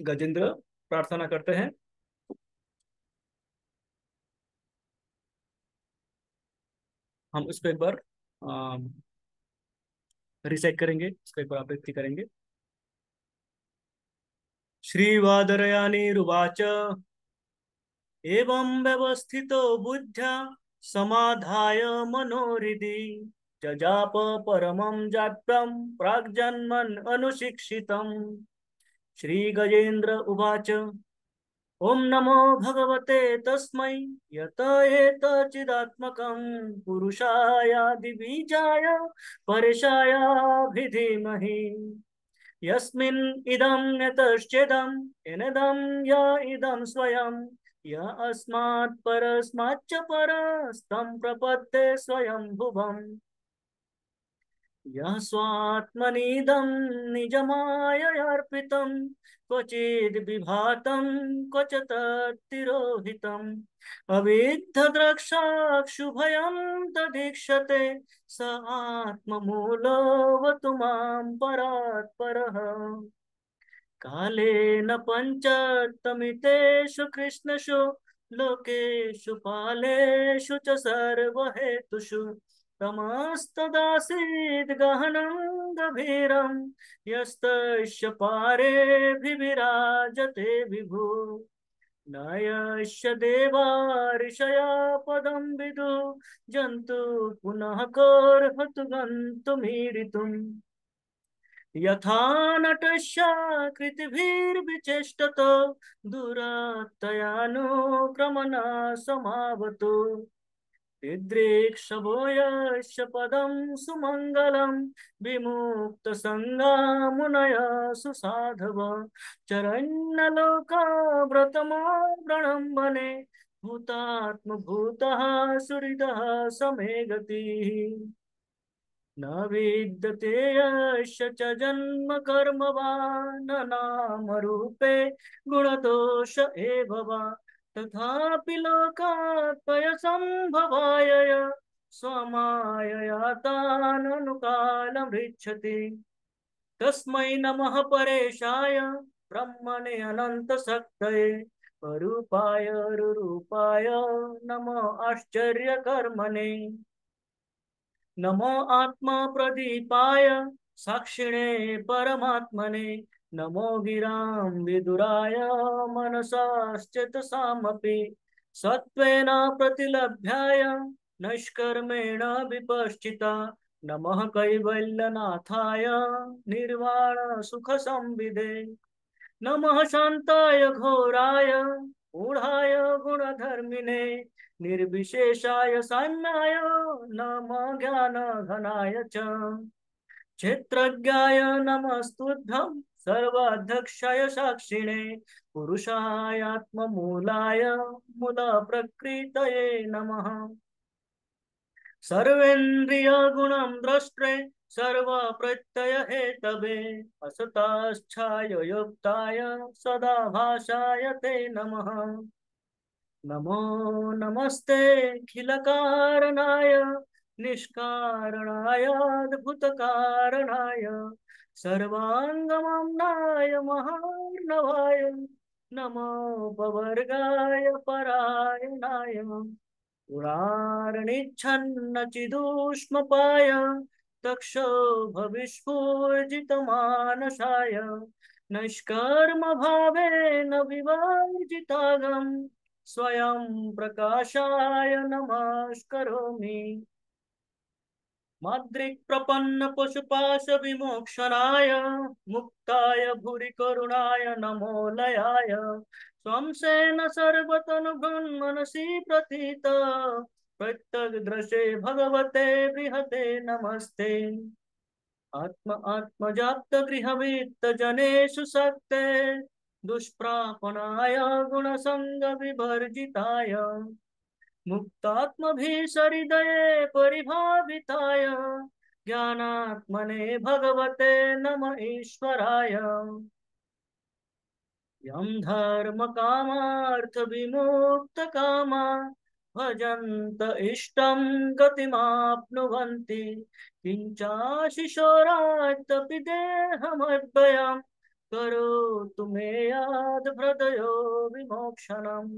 Gajendra प्रार्थना करते हैं। हम इसको एक बार रिसाइट करेंगे, इसको एक बार आवृत्ति करेंगे। श्रीवादरयानिरुवाच एवं व्यवस्थितो बुद्ध्या समाधाय मनोहृदि जजाप परमं जाप्यं प्राग्जन्मन् अनुशिक्षितम्। श्रीगजेन्द्र उवाच ओम नमो भगवते तस्मै यत एतच्चिदात्मकं पुरुषायादिबीजाय परेशायाभिधीमहि यस्मिन् इदं यतश्चेदं येनेदं य इदं स्वयं य अस्मात् परस्माच्च परस्तं प्रपद्ये स्वयं भुवम् यः स्वात्मनीदं निजमाययार्पितं क्वचिद् विभातं क्वच तत्तिरोहितम् अविद्धद्रक्षाक्षुभयं तदीक्षते स आत्ममूलोऽवतु मां परात्परः कालेन पञ्चतमितेषु कृष्णषु लोकेषु पालेषु च सर्वहेतुषु तमस्तदासीद् गहनं गभीरं यस्तस्य पारेऽभिविराजते विभु न यस्य देवा ऋषया पदं विदुः जन्तु पुनः कोऽर्हतु गन्तुमीरितुम् यथा नटस्य कृतिभिर्विचेष्टतो दुरात्तयानुक्रमणा समावतु दिदृक्षवो यस्य पदं सुमङ्गलं विमुक्तसङ्गा मुनयः सुसाधव चरन्नलोकाव्रतमो व्रणम्बने भूतात्मभूतः सुहृदः समे गतिः न विद्यते यस्य च जन्म कर्म वा न नाम रूपे गुणदोष एव वा तथापि लोकात् पयसम्भवाय स्वमायया ताननुकालमृच्छति तस्मै नमः परेशाय ब्रह्मणे अनन्तशक्तये अरूपाय रुरूपाय नमो आश्चर्यकर्मणे नमो आत्मा प्रदीपाय साक्षिणे परमात्मने नमो गिरां विदुराय मनसाश्चेतसामपि सत्त्वेन प्रतिलभ्याय नैष्कर्मेण विपश्चिता नमः कैवल्यनाथाय निर्वाण सुख संविदे नमः शान्ताय घोराय मूढाय गुणधर्मिणे निर्विशेषाय साम्याय नमः ज्ञानघनाय च क्षेत्रज्ञाय नमस्तुभ्यं सर्वाध्यक्षाय साक्षिणे पुरुषायात्ममूलाय मूलप्रकृतये नमः सर्वेन्द्रियगुणं द्रष्ट्रे सर्वप्रत्ययहेतवे असताच्छाययुक्ताय सदा भाषाय ते नमः नमो नमस्ते खिलकारणाय निष्कारणाय अद्भुतकारणाय सर्वाङ्गमम्नाय महार्णवाय नमो पवर्गाय परायणाय पुरारणिच्छन्नचिदूष्मपाय दक्षो भविष्पूर्जितमानसाय नैष्कर्मभावेन विवर्जितागं स्वयं प्रकाशाय नमस्करोमि माद्रिक्प्रपन्न पशुपाश विमोक्षणाय मुक्ताय भूरि करुणाय नमो लयाय स्वंसेन सर्वतनुभृन्मनसि प्रथित प्रत्यग्दृशे भगवते बृहते नमस्ते आत्म आत्मजात गृहवित्त जनेषु सक्ते दुष्प्रापणाय गुणसंग विवर्जिताय मुक्तात्मभिः सहृदये परिभाविताय ज्ञानात्मने भगवते नम ईश्वराय यं धर्म कामार्थ विमुक्त कामा भजन्त इष्टं गतिमाप्नुवन्ति किञ्चाशिशोराट्टपि देहमद्वयम् करोतु मे याद् विमोक्षणम्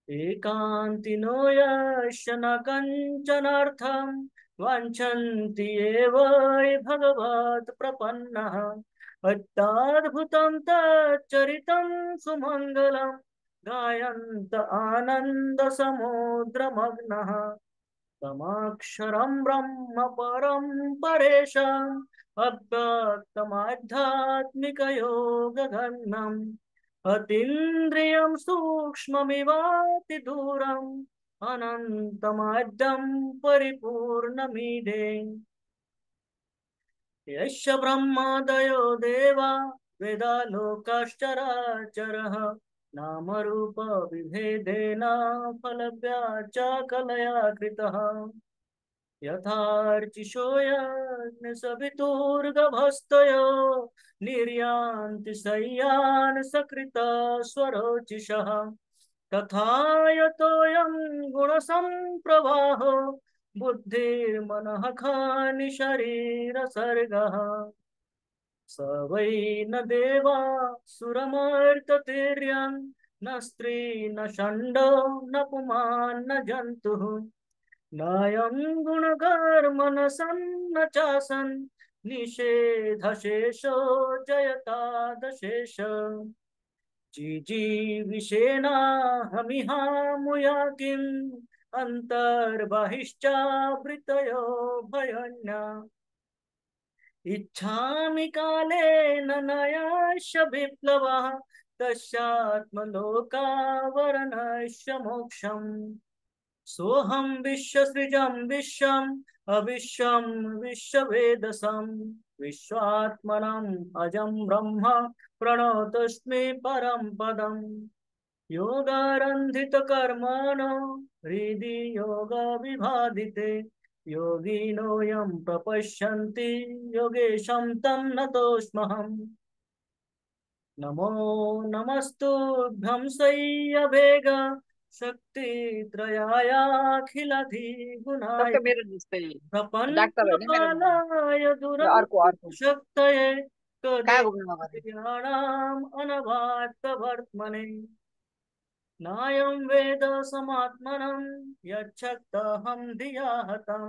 एकान्तिनो यस्य न कञ्चनार्थं वाञ्छन्ति एव हि भगवत् प्रपन्नः अत्याद्भुतं तच्चरितं सुमङ्गलं गायन्त आनन्दसमुद्रमग्नः तमक्षरं ब्रह्म परं परेशम् अव्यक्तमाध्यात्मिकयोगघन्नम् अतीन्द्रियं सूक्ष्ममिवातिदूरम् अनन्तमाद्यं परिपूर्णमीडे यस्य ब्रह्मादयो देवा वेदालोकाश्चराचरः नामरूपविभेदेन फलव्याचा कृतः यथार्चिषोऽयज्ञसवितुर्गभस्तयो निर्यान्ति शय्यान् सकृता स्वरोचिषः तथा यतोऽयं गुणसम्प्रवाहो बुद्धिर्मनः खानि शरीरसर्गः स वै न देवा सुरमर्ततिर्यं न स्त्री न षण्डो न पुमान् न जन्तुः नायं गुणकर्म न सन्न चासन् निषेधशेषो जयतादशेष जिजीविषेणाहमिहामुया किम् अन्तर्बहिश्चावृतयो भयन्या इच्छामि कालेन नयस्य विप्लवः तस्यात्मलोकावरणस्य मोक्षम् सोहम विश्वसृजं विश्वम् अविश्वं विश्ववेदसं विश्वात्मनम् अजं ब्रह्म प्रणतोऽस्मि परं पदम् योगारन्धित कर्मणो हृदि योग विभादिते योगिनो यं प्रपश्यन्ति योगेशं तं नतोऽस्म्यहम् नमो नमस्तुभ्यं सय्यभेग शक्तित्रयायाखिलधिगुणाय सबका मेरो जस्तै डाक्टर होइन मेरो प्रपन्नपालाय यो अर्को अर्को दुरशक्तये कहाँ घुम्नु गरे कदेहानाम् अनभात्तवर्त्मने नायं वेद समात्मनं यच्छक्तहं धिया हतं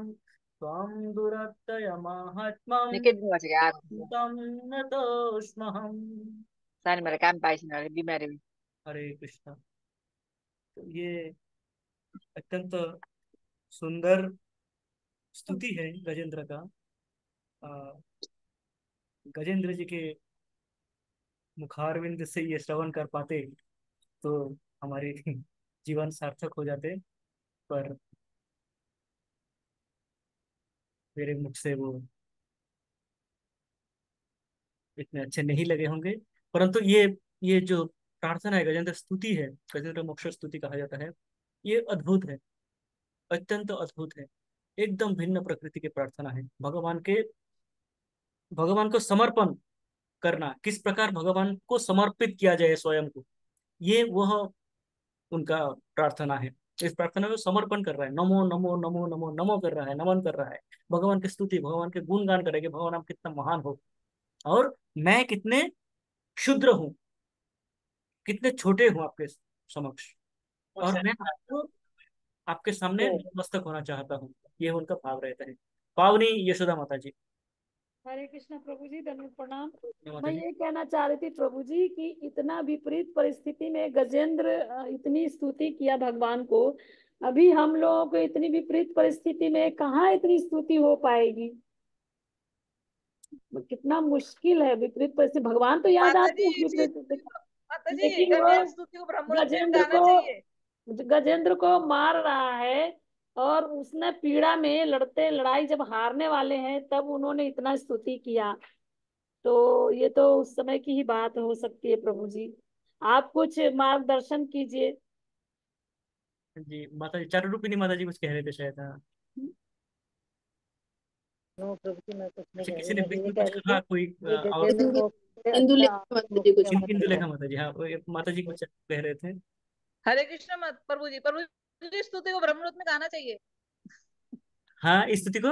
त्वं दुरत्यय माहात्म्यं निकै दिन भइसक्यो आएको तं नतोऽस्म्यहम् सानो मेरो काम पाइछन् अरे बिमारी हरे कृष्ण। तो ये अत्यंत सुंदर स्तुति है गजेंद्र का। अ, गजेंद्र जी के मुखारविंद से ये श्रवण कर पाते तो हमारे जीवन सार्थक हो जाते, पर मेरे मुख से वो इतने अच्छे नहीं लगे होंगे। परंतु ये जो प्रार्थना है, गजेंद्र स्तुति है, गजेंद्र मोक्ष स्तुति कहा जाता है, ये अद्भुत है, अत्यंत अद्भुत है। एकदम भिन्न प्रकृति की प्रार्थना है। भगवान को समर्पण करना, किस प्रकार भगवान को समर्पित किया जाए स्वयं को, ये वह उनका प्रार्थना है। इस प्रार्थना में समर्पण कर रहा है, नमो नमो नमो नमो नमो कर रहा है, नमन कर रहा है, भगवान की स्तुति, भगवान के गुणगान करेंगे, भगवान आप कितना महान हो और मैं कितने क्षुद्र हूँ, कितने छोटे हूँ आपके समक्ष, और मैं आपको आपके सामने नतमस्तक होना चाहता हूँ। ये उनका भाव रहता है। पावनी यशोदा माता जी। हरे कृष्ण प्रभु जी, धन्यवाद प्रणाम। माता मैं जी। ये कहना चाह रही थी प्रभु जी कि इतना विपरीत परिस्थिति में गजेंद्र इतनी स्तुति किया भगवान को। अभी हम लोगों को इतनी विपरीत परिस्थिति में कहाँ इतनी स्तुति हो पाएगी। कितना मुश्किल है विपरीत परिस्थिति। भगवान तो याद माता आते जी हैं ये चीज, विपरीत परिस्थिति, माता जी लेकिन कन्या वो स्तुति को ब्रह्मलोक में गजेंद्र गाना को चाहिए। गजेंद्र को मार रहा है और उसने पीड़ा में लड़ते लड़ाई जब हारने वाले हैं तब उन्होंने इतना स्तुति किया। तो ये तो उस समय की ही बात हो सकती है प्रभु जी। आप कुछ मार्गदर्शन कीजिए। जी माता जी, चारू रूपिणी माता जी कुछ कह रहे थे शायद। हाँ। नो प्रभु जी, मैं कुछ नहीं अच्छा, कह किसी रही, ने मैं बीच ये में कह कुछ रही कहा थी कोई ये और। गजेंद्र को अपने इंदुलेखा आप माता जी मुक्ति कुछ का मार्ग इंदुलेखा दिखाया। माता जी, हाँ, वो माता जी कुछ कह रहे थे। हरे कृष्ण मत प्रभु जी, प्रभु जी स्तुति को ब्रह्म मुहूर्त में गाना चाहिए। हाँ, इस स्तुति को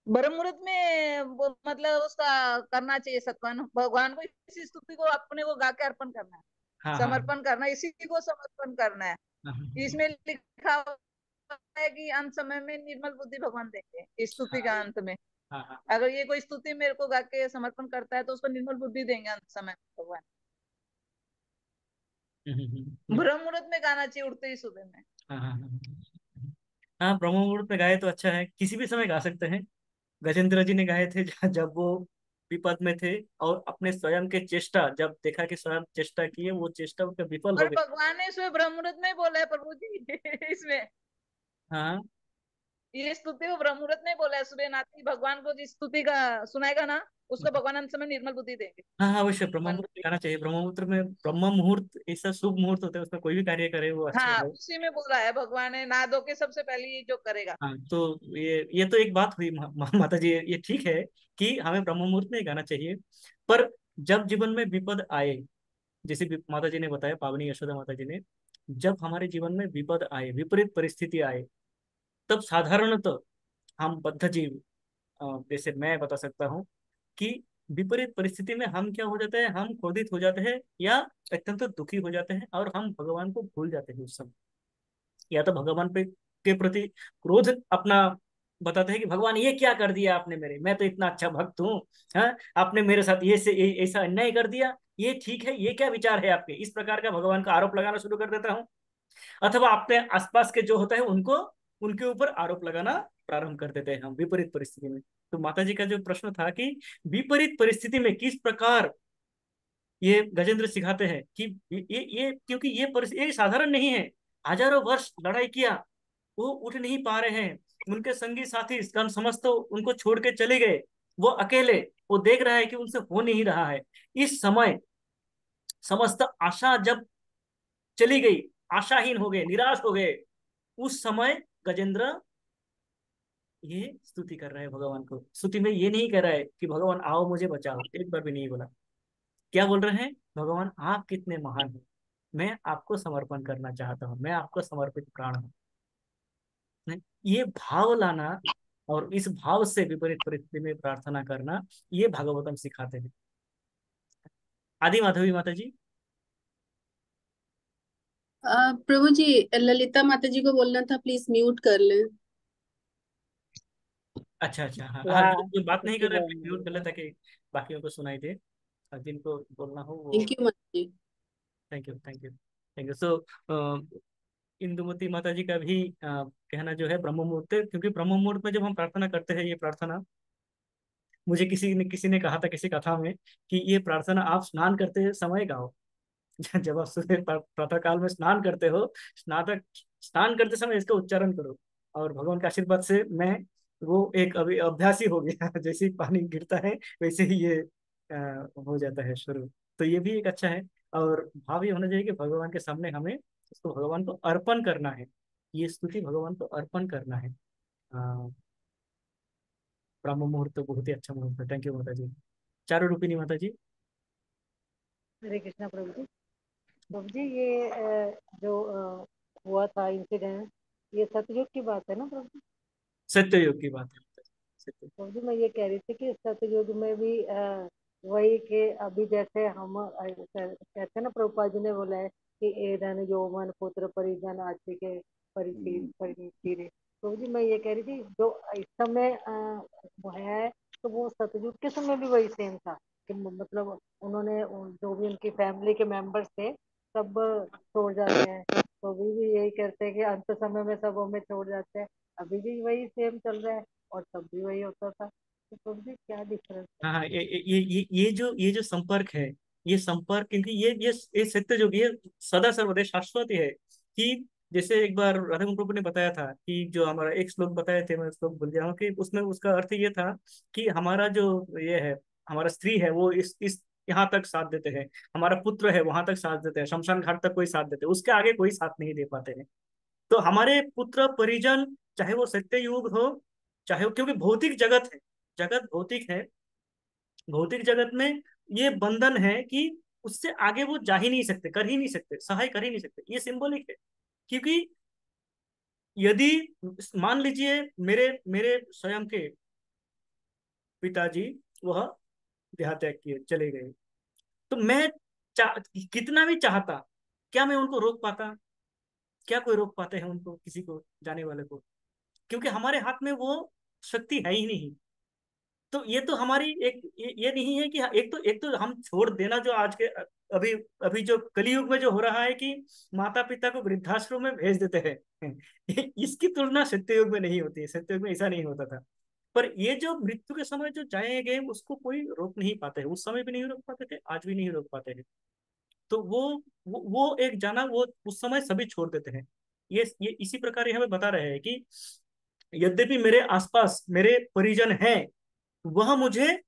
ब्रह्म मुहूर्त में मतलब उसका करना चाहिए सत्वन, भगवान को इसी स्तुति को अपने को गा के अर्पण करना है, हाँ हाँ समर्पण करना है, इसी को समर्पण करना है। हाँ इसमें लिखा हुआ है कि अंत समय में निर्मल बुद्धि भगवान देंगे, इस स्तुति का अंत में। हाँ हाँ। अगर ये कोई स्तुति मेरे को गा के समर्पण करता है तो उसको निर्मल बुद्धि देंगे अंत समय में भगवान। ब्रह्म मुहूर्त में गाना चाहिए, उठते ही सुबह में। हाँ हाँ हाँ हाँ, ब्रह्म मुहूर्त में गाए तो अच्छा है, किसी भी समय गा सकते हैं। गजेंद्र जी ने गाए थे जब वो विपद में थे, और अपने स्वयं के चेष्टा, जब देखा कि स्वयं चेष्टा किए, वो चेष्टा उनका विफल हो और गई। भगवान ने इसमें ब्रह्म मुहूर्त में ही बोला है प्रभु जी इसमें हाँ ये स्तुति को ब्रह्म मुहूर्त में ही बोला है। सुबह नाती भगवान को जिस स्तुति का सुनाएगा ना, उसको भगवान अंत समय निर्मल बुद्धि देंगे हाँ हाँ, अवश्य ब्रह्म भगवान मुहूर्त को। में गाना चाहिए। ब्रह्म मुहूर्त में, ब्रह्म मुहूर्त ऐसा शुभ मुहूर्त होता है, उसमें कोई भी कार्य करे वो अच्छा हाँ है। उसी में बोला है भगवान ने, नहा धो के सबसे पहले ये जो करेगा। हाँ, तो ये तो एक बात हुई माता जी, ये ठीक है कि हमें ब्रह्म मुहूर्त में ही गाना चाहिए। पर जब जीवन में विपद आए, जैसे माता जी ने बताया, पावनी यशोदा माता जी ने, जब हमारे जीवन में विपद आए, विपरीत परिस्थिति आए, तब साधारणतः हम बद्ध जीव, जैसे मैं बता सकता हूँ कि विपरीत परिस्थिति में हम क्या हो जाते हैं, हम क्रोधित हो जाते हैं या अत्यंत दुखी हो जाते हैं, और हम भगवान को भूल जाते हैं उस समय। या तो भगवान पे के प्रति क्रोध अपना बताते हैं कि भगवान ये क्या कर दिया आपने मेरे, मैं तो इतना अच्छा भक्त हूँ, हाँ, आपने मेरे साथ ऐसा अन्याय कर दिया, ये ठीक है, ये क्या विचार है आपके, इस प्रकार का भगवान का आरोप लगाना शुरू कर देता हूँ। अथवा अपने आसपास के जो होता है उनको, उनके ऊपर आरोप लगाना प्रारंभ कर देते हैं हम विपरीत परिस्थिति में। तो माता जी का जो प्रश्न था कि विपरीत परिस्थिति में किस प्रकार ये गजेंद्र सिखाते हैं कि ये क्योंकि ये साधारण नहीं है। हजारों वर्ष लड़ाई किया, वो उठ नहीं पा रहे हैं, उनके संगी साथी गण समस्त उनको छोड़ के चले गए, वो अकेले, वो देख रहा है कि उनसे हो नहीं रहा है। इस समय समस्त आशा जब चली गई, आशाहीन हो गए, निराश हो गए, उस समय गजेंद्र ये स्तुति कर रहा है भगवान को। स्तुति में ये नहीं कह रहा है कि भगवान आओ मुझे बचाओ, एक बार भी नहीं बोला। क्या बोल रहे हैं, भगवान आप कितने महान हैं, मैं आपको समर्पण करना चाहता हूँ, मैं आपको समर्पित प्राण हूँ। नहीं, ये भाव लाना और इस भाव से विपरीत परिस्थिति में प्रार्थना करना, ये भागवतम सिखाते हैं। आदि माधवी माता जी। प्रभु जी, ललिता माता जी को बोलना था, प्लीज म्यूट कर लें। अच्छा अच्छा, हाँ हाँ, वाह, जो बात नहीं कितनी कर रहे बहन म्यूट कर ले है। ताकि बाकियों को सुनाई दे, और जिनको बोलना हो वो। थैंक यू माता जी। Thank you thank you thank you. So Indumati माता जी का भी कहना जो है ब्रह्म मुहूर्त है, क्योंकि ब्रह्म मुहूर्त में जब हम प्रार्थना करते हैं, ये प्रार्थना मुझे किसी ने कहा था किसी कथा में कि ये प्रार्थना आप स्नान करते समय गाओ। जब आप सुबह प्रातः काल में स्नान करते हो, स्नान करते समय इसका उच्चारण करो, और भगवान के आशीर्वाद से मैं वो एक अभी अभ्यासी हो गया जैसे ही पानी गिरता है वैसे ही ये हो जाता है शुरू। तो ये भी एक अच्छा है, और भाव ये होना चाहिए कि भगवान के सामने हमें इसको भगवान को अर्पण करना है, ये स्तुति भगवान को अर्पण करना है। ब्रह्म मुहूर्त तो बहुत ही अच्छा मुहूर्त है। थैंक यू माता जी। चारों रूपिणी माता जी। हरे कृष्णा प्रभु जी। प्रभु जी ये जो हुआ था इंसिडेंट, ये सतयुग की बात है ना प्रभु जी? सत्य योग की बात है माता जी, सत्य। प्रभु जी मैं ये कह रही थी कि सतयुग में भी वही के अभी जैसे हम कहते हैं ना, प्रभुपाद जी ने बोला है कि ए धन यौवन पुत्र परिजन आदि के परिचय। प्रभु जी मैं ये कह रही थी जो इस समय वो है, तो वो सतयुग के समय भी वही सेम था कि मतलब उन्होंने जो भी उनकी फैमिली के मेंबर्स थे सब छोड़ जाते हैं, तो अभी भी यही कहते हैं कि अंत समय में सब हमें छोड़ जाते हैं। अभी भी वही सेम चल रहा है और तब भी वही होता था, तो प्रभु जी क्या डिफरेंस है? हाँ हाँ, ये जो संपर्क है, ये संपर्क, क्योंकि ये सत्य जो भी है सदा सर्वदा शाश्वत ही है। कि जैसे एक बार राधा गोविंद प्रभु ने बताया था कि जो हमारा एक श्लोक बताए थे, मैं श्लोक भूल गया हूँ, कि उसमें उसका अर्थ ये था कि हमारा जो ये है, हमारा स्त्री है वो इस यहाँ तक साथ देते हैं, हमारा पुत्र है वहां तक साथ देते हैं, शमशान घाट तक कोई साथ देते हैं, उसके आगे कोई साथ नहीं दे पाते हैं। तो हमारे पुत्र परिजन, चाहे वो सत्य युग हो, चाहे वो, क्योंकि भौतिक जगत है, जगत भौतिक है, भौतिक जगत में ये बंधन है कि उससे आगे वो जा ही नहीं सकते, कर ही नहीं सकते, सहाय कर ही नहीं सकते, ये सिंबॉलिक है। क्योंकि यदि मान लीजिए मेरे मेरे स्वयं के पिताजी वह देह त्याग किए चले गए, तो मैं कितना भी चाहता, क्या मैं उनको रोक पाता? क्या कोई रोक पाते हैं उनको, किसी को, जाने वाले को? क्योंकि हमारे हाथ में वो शक्ति है ही नहीं। तो ये तो हमारी एक ये नहीं है कि एक तो हम छोड़ देना, जो आज के अभी अभी जो कलयुग में जो हो रहा है कि माता पिता को वृद्धाश्रम में भेज देते हैं इसकी तुलना सत्ययुग में नहीं होती है। सत्ययुग में ऐसा नहीं होता था। पर ये जो मृत्यु के समय जो जाएंगे उसको कोई रोक नहीं पाते है। उस समय भी नहीं रोक पाते थे, आज भी नहीं रोक पाते हैं। तो वो एक जाना, वो उस समय सभी छोड़ देते हैं। ये इसी प्रकार ये हमें बता रहे हैं कि यद्यपि मेरे आसपास मेरे परिजन हैं, वह मुझे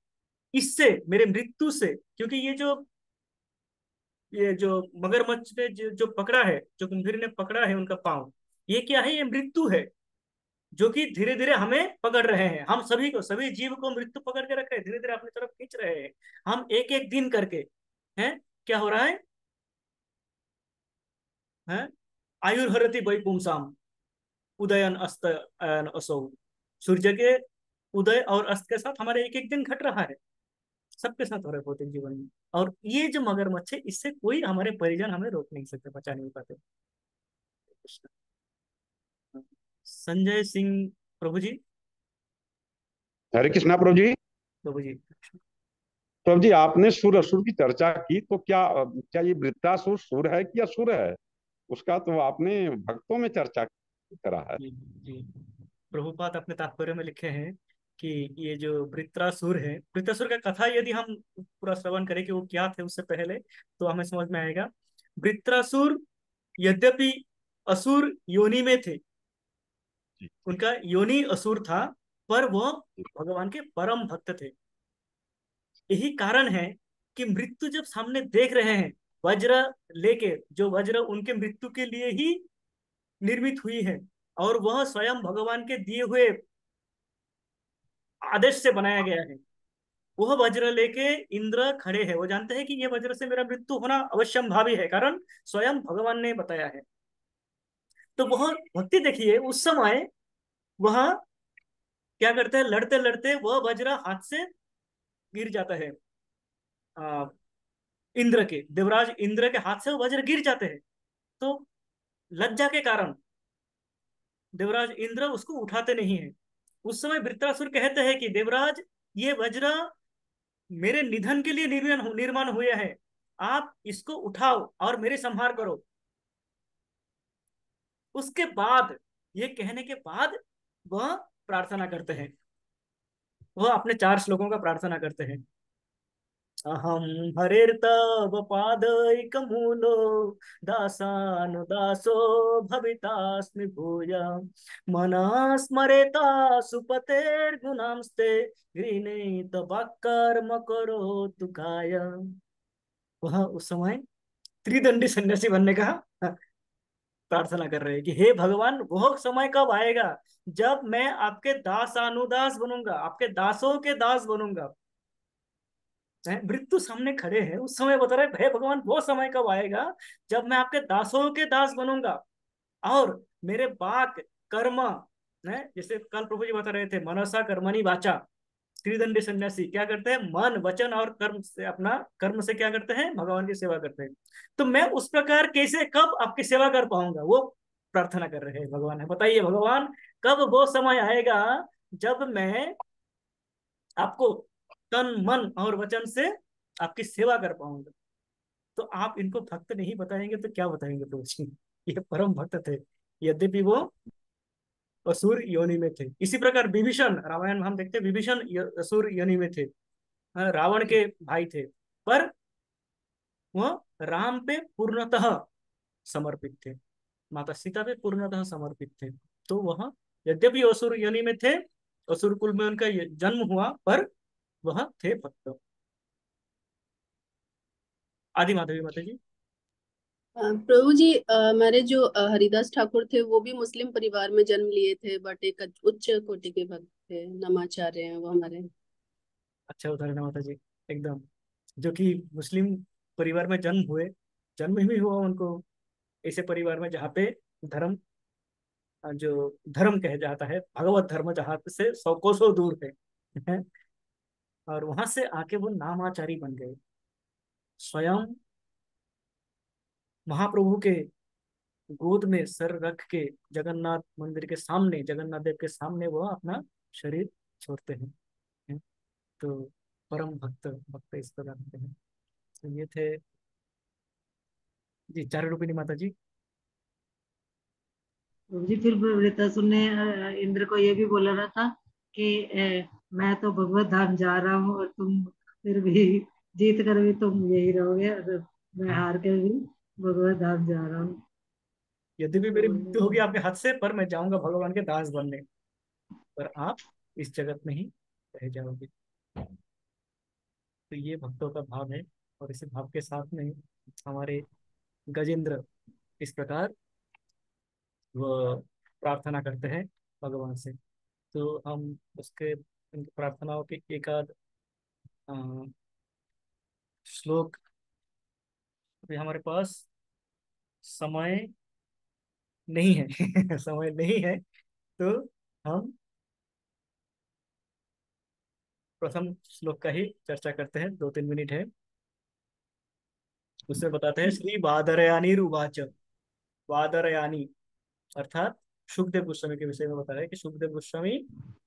इससे, मेरे मृत्यु से, क्योंकि ये जो मगरमच्छ ने जो पकड़ा है, जो कुंभीर ने पकड़ा है उनका पांव, ये क्या है? ये मृत्यु है, जो कि धीरे धीरे हमें पकड़ रहे हैं। हम सभी को, सभी जीव को मृत्यु पकड़ के रखे, धीरे धीरे अपनी तरफ खींच रहे हैं। हम एक एक दिन करके हैं, क्या हो रहा है? हैं, आयुर्हरति वै पुंसाम उदयन अस्त अयन असौ। सूर्य के उदय और अस्त के साथ हमारे एक एक दिन घट रहा है, सबके साथ हो रहा है भौतिक जीवन में। और ये जो मगरमच्छ है, इससे कोई हमारे परिजन हमें रोक नहीं सकते, बचा नहीं पाते। संजय सिंह प्रभु जी। हरे कृष्णा प्रभु जी। प्रभु जी। प्रभु जी, आपने सुर असुर की चर्चा की, तो क्या क्या ये वृत्तासुर सुर है कि असुर है? उसका तो आपने भक्तों में चर्चा करा है। जी जी। प्रभुपाद अपने तात्पर्य में लिखे हैं कि ये जो वृत्रासुर है, वृत्रासुर का कथा यदि हम पूरा श्रवण करें कि वो क्या थे उससे पहले, तो हमें समझ में आएगा। वृत्रासुर यद्यपि असुर योनि में थे, जी उनका योनि असुर था, पर वो भगवान के परम भक्त थे। यही कारण है कि मृत्यु जब सामने देख रहे हैं, वज्र लेके, जो वज्र उनके मृत्यु के लिए ही निर्मित हुई है, और वह स्वयं भगवान के दिए हुए आदेश से बनाया गया है, वह वज्र लेके इंद्र खड़े हैं। वो जानते हैं कि ये वज्र से मेरा मृत्यु होना अवश्यंभावी है, कारण स्वयं भगवान ने बताया है। तो वह भक्ति देखिए, उस समय वह क्या करते हैं, लड़ते लड़ते वह वज्र हाथ से गिर जाता है। आ, इंद्र के, देवराज इंद्र के हाथ से वो वज्र गिर जाते हैं। तो लज्जा के कारण देवराज इंद्र उसको उठाते नहीं है। उस समय वृत्रासुर कहते हैं कि देवराज, ये वज्र मेरे निधन के लिए निर्माण निर्माण हुए हैं, आप इसको उठाओ और मेरे संहार करो। उसके बाद, ये कहने के बाद, वह प्रार्थना करते हैं। वह अपने 4 श्लोकों का प्रार्थना करते हैं। अहम हरेर्तव पादैकमूलो दासानुदासो भवितास्मि भूय मनः स्मरेता सुपतेर्गुणांस्ते गृह्णीत वाक्कर्म करोतु काय। वह उस समय त्रिदंडी सन्यासी बनने का प्रार्थना कर रहे हैं कि हे भगवान, वह समय कब आएगा जब मैं आपके दासानुदास बनूंगा, आपके दासों के दास बनूंगा। मृत्यु सामने खड़े हैं, उस समय बता रहे, हे भगवान, वो समय कब आएगा जब मैं आपके दासों के दास बनूंगा, और मेरे वाक कर्म, जैसे कल प्रभु जी बता रहे थे, मनसा कर्मणि वाचा। त्रिदंडी सन्यासी क्या करते हैं? मन वचन और कर्म से, अपना कर्म से क्या करते हैं? भगवान की सेवा करते हैं। तो मैं उस प्रकार कैसे, कब आपकी सेवा कर पाऊंगा, वो प्रार्थना कर रहे हैं भगवान है। बताइए भगवान, कब वो समय आएगा जब मैं आपको तन मन और वचन से आपकी सेवा कर पाऊंगा? तो आप इनको भक्त नहीं बताएंगे तो क्या बताएंगे प्रभु जी? ये परम भक्त थे, यद्यपि वो असुर योनि में थे। इसी प्रकार विभीषण, रामायण में हम देखते हैं, विभीषण असुर योनि में थे, रावण के भाई थे, पर वह राम पे पूर्णतः समर्पित थे, माता सीता पे पूर्णतः समर्पित थे। तो वह यद्यपि असुर योनि में थे, असुर कुल में उनका जन्म हुआ, पर वह थे भक्त। आदि माधवी माता जी। प्रभु जी, हमारे जो हरिदास ठाकुर थे वो भी मुस्लिम परिवार में जन्म लिए थे, बट एक उच्च कोटि के भक्त थे, नमाचार्य हैं वो हमारे। अच्छा उदाहरण है माता जी, एकदम, जो कि मुस्लिम परिवार में जन्म हुए, जन्म ही हुआ उनको ऐसे परिवार में जहाँ पे धर्म जो धर्म कह जाता है, भगवत धर्म, जहाँ से सौ कोसों दूर है। और वहां से आके वो नामाचारी बन गए। स्वयं महाप्रभु के गोद में सर रख के जगन्नाथ मंदिर के सामने, जगन्नाथ देव के सामने वो अपना शरीर छोड़ते हैं। तो परम भक्त भक्त इस प्रकार होते हैं। तो ये थे जी चार रूपिणी माता जी। प्रभु जी फिर वृत्तासुर ने इंद्र को ये भी बोला रहा था कि मैं तो भगवत धाम जा रहा हूँ और तुम फिर भी जीत कर भी तुम यही रहोगे, और मैं हार कर भी भगवत धाम जा रहा हूँ। यद्यपि ऐसा मेरी बोलने मृत्यु होगी लगे। आपके हाथ से, पर मैं जाऊंगा भगवान के दास बनने, पर आप इस जगत में ही रह जाओगे। तो ये भक्तों का भाव है। और इसी भाव के साथ में हमारे गजेंद्र इस प्रकार वो प्रार्थना करते हैं भगवान से। तो हम उसके उनकी प्रार्थनाओं के एक आध अ, श्लोक अभी हमारे पास समय नहीं है। समय नहीं है, तो हम प्रथम श्लोक का ही चर्चा करते हैं, 2-3 मिनट है। उसमें बताते हैं श्री बादरयानी उवाच। बादरयानी अर्थात सुखदेव गोस्वामी के विषय में बता रहे हैं कि सुखदेव गोस्वामी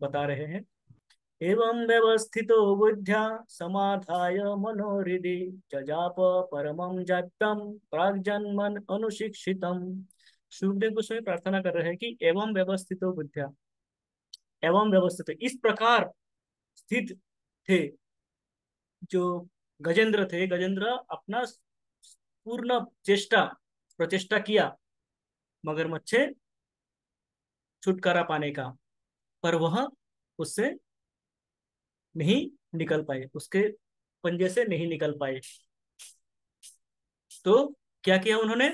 बता रहे हैं, एवं व्यवस्थितो बुद्ध्या समाधाय मनोहृदि जजाप परमं जाप्यं प्राग्जन्मन अनुशिक्षितम्। सुखदेव गोस्वामी प्रार्थना कर रहे हैं कि एवं व्यवस्थितो बुद्ध्या, एवं व्यवस्थित इस प्रकार स्थित थे जो गजेंद्र थे। गजेंद्र अपना पूर्ण चेष्टा प्रचेष्टा किया मगरमच्छ से छुटकारा पाने का, पर वह उससे नहीं निकल पाए, उसके पंजे से नहीं निकल पाए। तो क्या किया उन्होंने,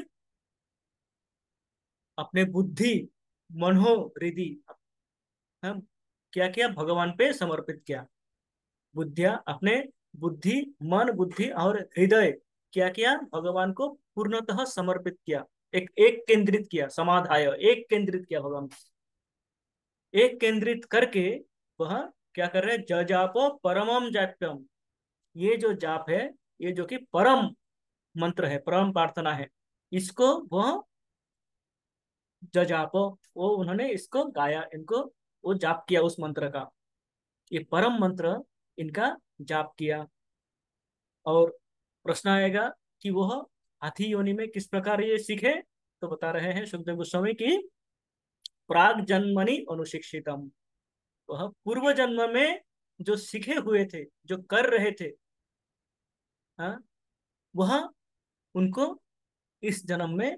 अपने बुद्धि मनो हृदि, हम क्या किया, भगवान पे समर्पित किया। बुद्धिया अपने बुद्धि, मन बुद्धि और हृदय क्या किया, भगवान को पूर्णतः समर्पित किया। एक केंद्रित किया, समाधाय एक केंद्रित किया भगवान को। एक केंद्रित करके वह क्या कर रहे हैं, जजापो परमम जाप्यम। ये जो जाप है, ये जो कि परम मंत्र है, परम प्रार्थना है, इसको वह जजापो, वो उन्होंने इसको गाया, इनको वो जाप किया उस मंत्र का। ये परम मंत्र इनका जाप किया। और प्रश्न आएगा कि वह हाथी योनि में किस प्रकार ये सीखे, तो बता रहे हैं सुखदेव गोस्वामी की प्राग जन्मनि अनुशिक्षितम। वह पूर्व जन्म में जो सीखे हुए थे, जो कर रहे थे, हाँ, वह उनको इस जन्म में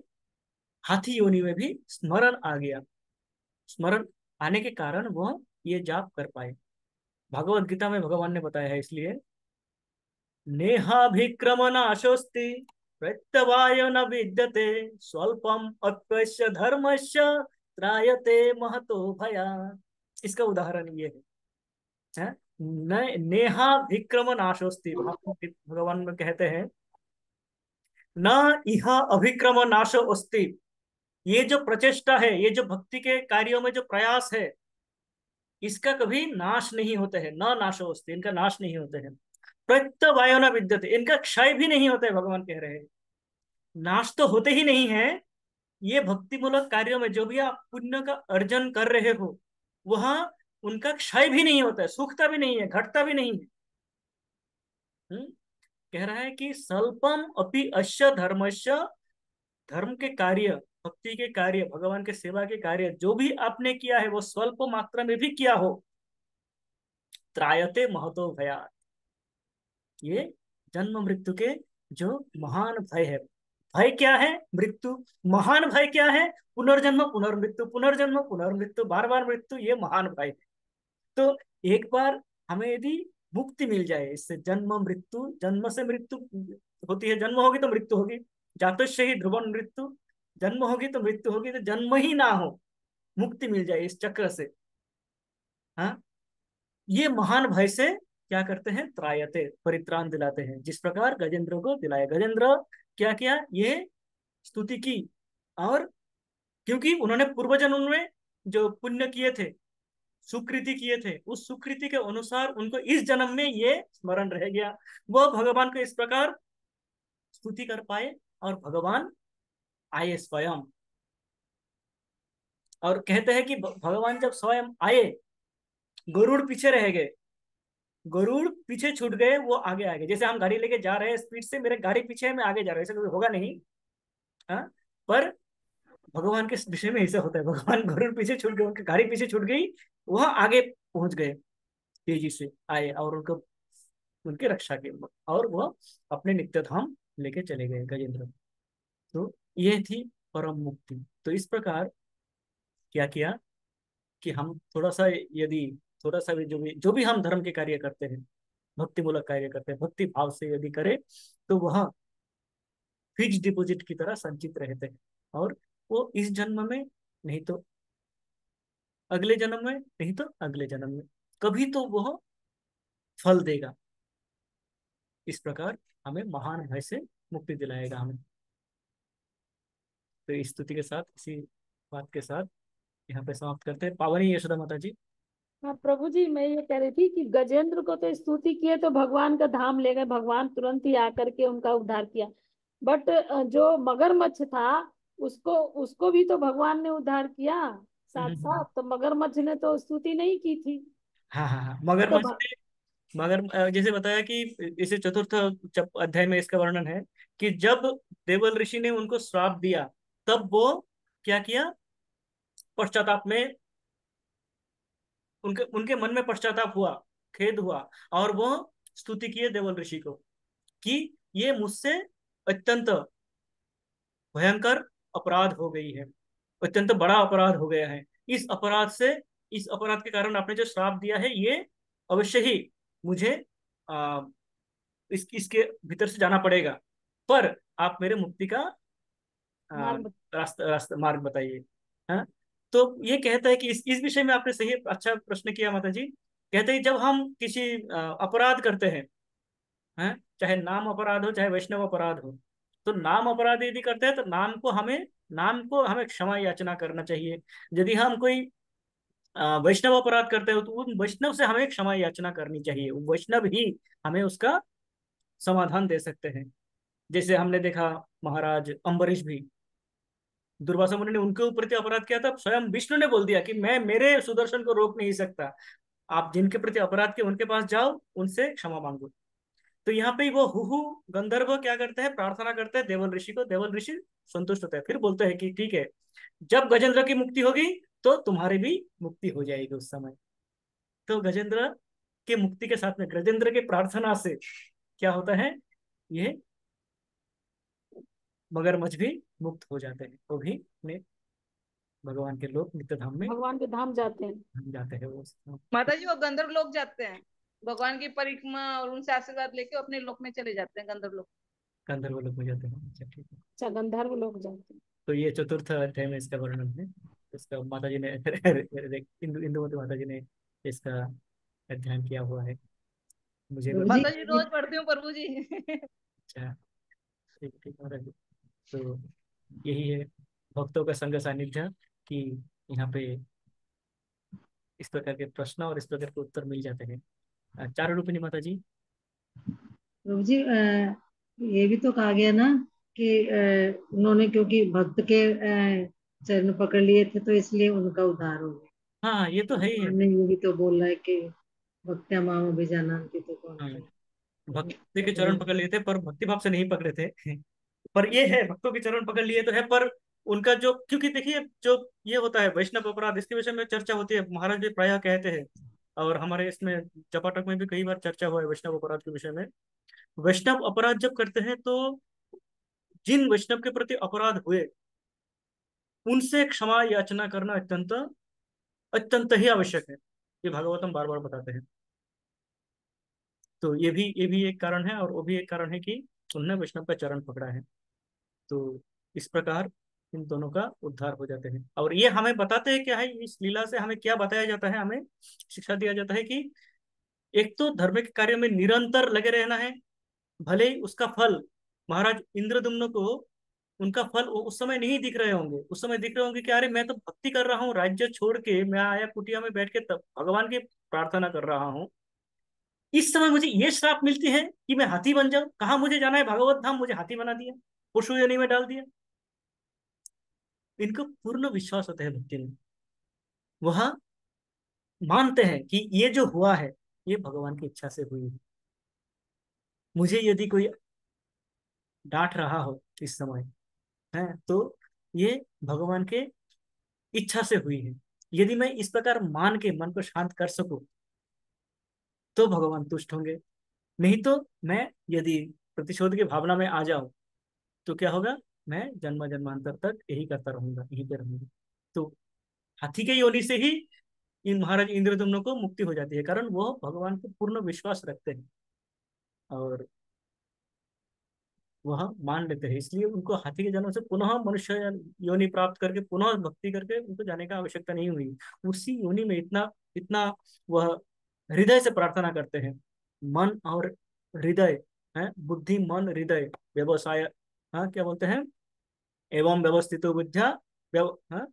हाथी योनि में भी स्मरण आ गया। स्मरण आने के कारण वह ये जाप कर पाए। भगवत गीता में भगवान ने बताया है, इसलिए नेहाभिक्रमनाशोस्ति प्रत्यवाय न विद्यते स्वल्पम अप्यस्य धर्मस्य त्रायते महतो भयात्। इसका उदाहरण ये है, नेहाभिक्रमनाशोस्ति। भगवान में कहते हैं न इह अभिक्रम नाशो अस्ति। ये जो प्रचेष्टा है, ये जो भक्ति के कार्यों में जो प्रयास है, इसका कभी नाश नहीं होता है। न नाशो अस्ति, इनका नाश नहीं होते हैं। प्रत्यवायो न विद्यते, इनका क्षय भी नहीं होता है। भगवान कह रहे हैं नाश तो होते ही नहीं है। ये भक्ति मूलक कार्यों में जो भी आप पुण्य का अर्जन कर रहे हो, वह उनका क्षय भी नहीं होता है, सूखता भी नहीं है, घटता भी नहीं है। कह रहा है कि स्वल्पम अपि अश्य धर्मस्य, धर्म के कार्य, भक्ति के कार्य, भगवान के सेवा के कार्य जो भी आपने किया है, वो स्वल्प मात्रा में भी किया हो, त्रायते महतो भयात्। ये जन्म मृत्यु के जो महान भय है। भय क्या है, मृत्यु। महान भय क्या है, पुनर्जन्म पुनर्मृत्यु, पुनर्जन्म पुनर्मृत्यु, बार बार मृत्यु, ये महान भय है। तो एक बार हमें यदि मुक्ति मिल जाए इससे, जन्म मृत्यु, जन्म से मृत्यु होती है, जन्म होगी तो मृत्यु होगी, जातस्य ही ध्रुवं मृत्यु, जन्म होगी तो मृत्यु होगी, तो जन्म ही ना हो, मुक्ति मिल जाए इस चक्र से, हाँ, ये महान भय से क्या करते हैं, त्रायते, परित्राण दिलाते हैं। जिस प्रकार गजेंद्र को दिलाया, गजेंद्र क्या किया, ये स्तुति की और क्योंकि उन्होंने पूर्व जन्म में जो पुण्य किए थे, सुकृति किए थे, उस सुकृति के अनुसार उनको इस जन्म में ये स्मरण रह गया। वह भगवान को इस प्रकार स्तुति कर पाए और भगवान आए स्वयं। और कहते हैं कि भगवान जब स्वयं आए, गरुड़ पीछे रह गए, गरुड़ पीछे छूट गए, वो आगे आ गए। जैसे हम गाड़ी लेके जा रहे हैं स्पीड से, मेरे गाड़ी पीछे है, मैं आगे जा रहा हूँ, ऐसा कभी होगा नहीं। हाँ, पर भगवान के विषय में ऐसा होता है, भगवान गरुड़ पीछे छूट गए, उनकी गाड़ी पीछे छूट गई, वह आगे पहुंच गए, तेजी से आए और उनको उनकी रक्षा की, और वह अपने नित्य धाम लेके चले गए गजेंद्र। तो ये थी परम मुक्ति। तो इस प्रकार क्या किया कि हम थोड़ा सा, यदि थोड़ा सा भी जो भी हम धर्म के कार्य करते हैं, भक्ति मूलक कार्य करते हैं, भक्ति भाव से यदि करें, तो वह फिक्स डिपॉजिट की तरह संचित रहते हैं। और वो इस जन्म में नहीं तो अगले जन्म में, नहीं तो अगले जन्म में कभी तो वह फल देगा। इस प्रकार हमें महान भय से मुक्ति दिलाएगा हमें। तो इस स्तुति के साथ, इसी बात के साथ यहाँ पे समाप्त करते हैं। पावनी यशोदा माता जी। हाँ प्रभु जी, मैं ये कह रही थी कि गजेंद्र को तो स्तुति किए तो भगवान का धाम ले गए, भगवान तुरंत ही आकर के उनका उद्धार किया। बट जो मगरमच्छ था, उसको उसको भी तो भगवान ने उद्धार किया साथ साथ। तो मगरमच्छ ने तो स्तुति नहीं की थी। हाँ हाँ हाँ, तो मगरमच्छ ने, मगर जैसे बताया कि इसे चतुर्थ अध्याय में इसका वर्णन है कि जब देवल ऋषि ने उनको श्राप दिया, तब वो क्या किया, पश्चाताप में, उनके उनके मन में पश्चाताप हुआ, खेद हुआ, और वो स्तुति किए देवल ऋषि को कि ये मुझसे अत्यंत भयंकर अपराध हो गई है, अत्यंत बड़ा अपराध हो गया है। इस अपराध से, इस अपराध के कारण आपने जो श्राप दिया है, ये अवश्य ही मुझे आ, इसके भीतर से जाना पड़ेगा, पर आप मेरे मुक्ति का मार्ग रास्ता रास्ता मार्ग बताइए। हाँ, तो ये कहता है कि इस विषय में आपने सही अच्छा प्रश्न किया माता जी। कहते हैं जब हम किसी अपराध करते हैं, हैं, चाहे नाम अपराध हो चाहे वैष्णव अपराध हो, तो नाम अपराध यदि करते हैं तो नाम को हमें क्षमा याचना करना चाहिए। यदि हम कोई वैष्णव अपराध करते हो, तो उन वैष्णव से हमें क्षमा याचना करनी चाहिए, वो वैष्णव ही हमें उसका समाधान दे सकते हैं। जैसे हमने देखा महाराज अम्बरीश भी, दुर्वासा मुनि ने उनके ऊपर प्रति अपराध किया था, स्वयं विष्णु ने बोल दिया कि मैं मेरे सुदर्शन को रोक नहीं सकता, आप जिनके प्रति अपराध किए उनके पास जाओ, उनसे क्षमा मांगो। तो यहाँ पे वो हुहु गंधर्व क्या करते हैं, प्रार्थना करते हैं देवल ऋषि को, देवल ऋषि संतुष्ट होते हैं, फिर बोलते हैं कि ठीक है, जब गजेंद्र की मुक्ति होगी तो तुम्हारी भी मुक्ति हो जाएगी उस समय। तो गजेंद्र के मुक्ति के साथ में गजेंद्र के प्रार्थना से क्या होता है, ये मगरमच्छ भी मुक्त हो जाते हैं, वो भी अपने भगवान के लोक नित्य धाम में भगवान के धाम जाते हैं। जाते हैं वो। माता जी, वो गंधर्व लोग जाते हैं भगवान की परिक्रमा और उनसे आशीर्वाद लेके अपने लोक में चले जाते हैं, गंधर्व लोग। गंधर्व लोक में जाते हैं, अच्छा ठीक है। अच्छा, गंधर्व लोग जाते हैं। तो ये चतुर्थ अध्याय में इसका वर्णन है। इसका माता जी ने इंदुमती माता जी ने इसका अध्ययन किया हुआ है, मुझे भी। प्रभु जी माता जी रोज पढ़ती हूँ प्रभु जी। अच्छा, ठीक ठीक माता जी। तो यही है भक्तों का संग सानिध्य, कि यहाँ पे इस प्रकार के प्रश्न और इस प्रकार के उत्तर मिल जाते हैं। चारों रूपिणी माता जी। प्रभु जी ये भी तो कहा गया ना कि उन्होंने क्योंकि भक्त के चरण पकड़ लिए थे तो इसलिए उनका उद्धार हो गया। हाँ, ये तो है ही है। भगवान ने ये भी तो बोला है कि भक्त्या माम अभिजानन्ति तो कौन हाँ, सा भक्ति के चरण पकड़ लिए थे पर भक्ति भाव से नहीं पकड़े थे। पर ये है, भक्तों के चरण पकड़ लिए तो है, पर उनका जो, क्योंकि देखिए जो ये होता है वैष्णव अपराध, इसके विषय में चर्चा होती है, महाराज भी प्रायः कहते हैं, और हमारे इसमें जपाटक में भी कई बार चर्चा हुआ है वैष्णव अपराध के विषय में। वैष्णव अपराध जब करते हैं तो जिन वैष्णव के प्रति अपराध हुए उनसे क्षमा याचना करना अत्यंत अत्यंत ही आवश्यक है, ये भागवतम बार बार बताते हैं। तो ये भी एक कारण है, और वो भी एक कारण है कि उन्होंने वैष्णव का चरण पकड़ा है। तो इस प्रकार इन दोनों का उद्धार हो जाते हैं। और ये हमें बताते हैं क्या है, इस लीला से हमें क्या बताया जाता है, हमें शिक्षा दिया जाता है कि एक तो धर्म के कार्य में निरंतर लगे रहना है, भले ही उसका फल महाराज इंद्रदुम्न को उनका फल उस समय नहीं दिख रहे होंगे। उस समय दिख रहे होंगे कि अरे मैं तो भक्ति कर रहा हूँ, राज्य छोड़ के मैं आया कुटिया में बैठ के तब भगवान की प्रार्थना कर रहा हूँ। इस समय मुझे ये श्राप मिलती है कि मैं हाथी बन जाऊं। कहाँ मुझे जाना है? भगवत धाम, मुझे हाथी बना दिया, पशु योनि में डाल दिया। इनको पूर्ण विश्वास होता है भक्ति में। वह मानते हैं कि ये जो हुआ है ये भगवान की इच्छा से हुई है। मुझे यदि कोई डांट रहा हो इस समय है तो ये भगवान के इच्छा से हुई है। यदि मैं इस प्रकार मान के मन को शांत कर सकूं तो भगवान तुष्ट होंगे। नहीं तो मैं यदि प्रतिशोध की भावना में आ जाऊं तो क्या होगा? मैं जन्म जन्मांतर तक यही करता रहूंगा, यहीं पे रहूंगा। तो हाथी के योनि से ही इन महाराज इंद्रदुम्न को मुक्ति हो जाती है, कारण वो भगवान को पूर्ण विश्वास रखते हैं और वह मान लेते हैं। इसलिए उनको हाथी के जन्म से पुनः मनुष्य योनि प्राप्त करके पुनः भक्ति करके उनको जाने का आवश्यकता नहीं हुई। उसी योनि में इतना इतना वह हृदय से प्रार्थना करते हैं। मन और हृदय है, बुद्धि मन हृदय व्यवसाय, हाँ क्या बोलते हैं, एवं व्यवस्थितो बुद्धिया हाँ,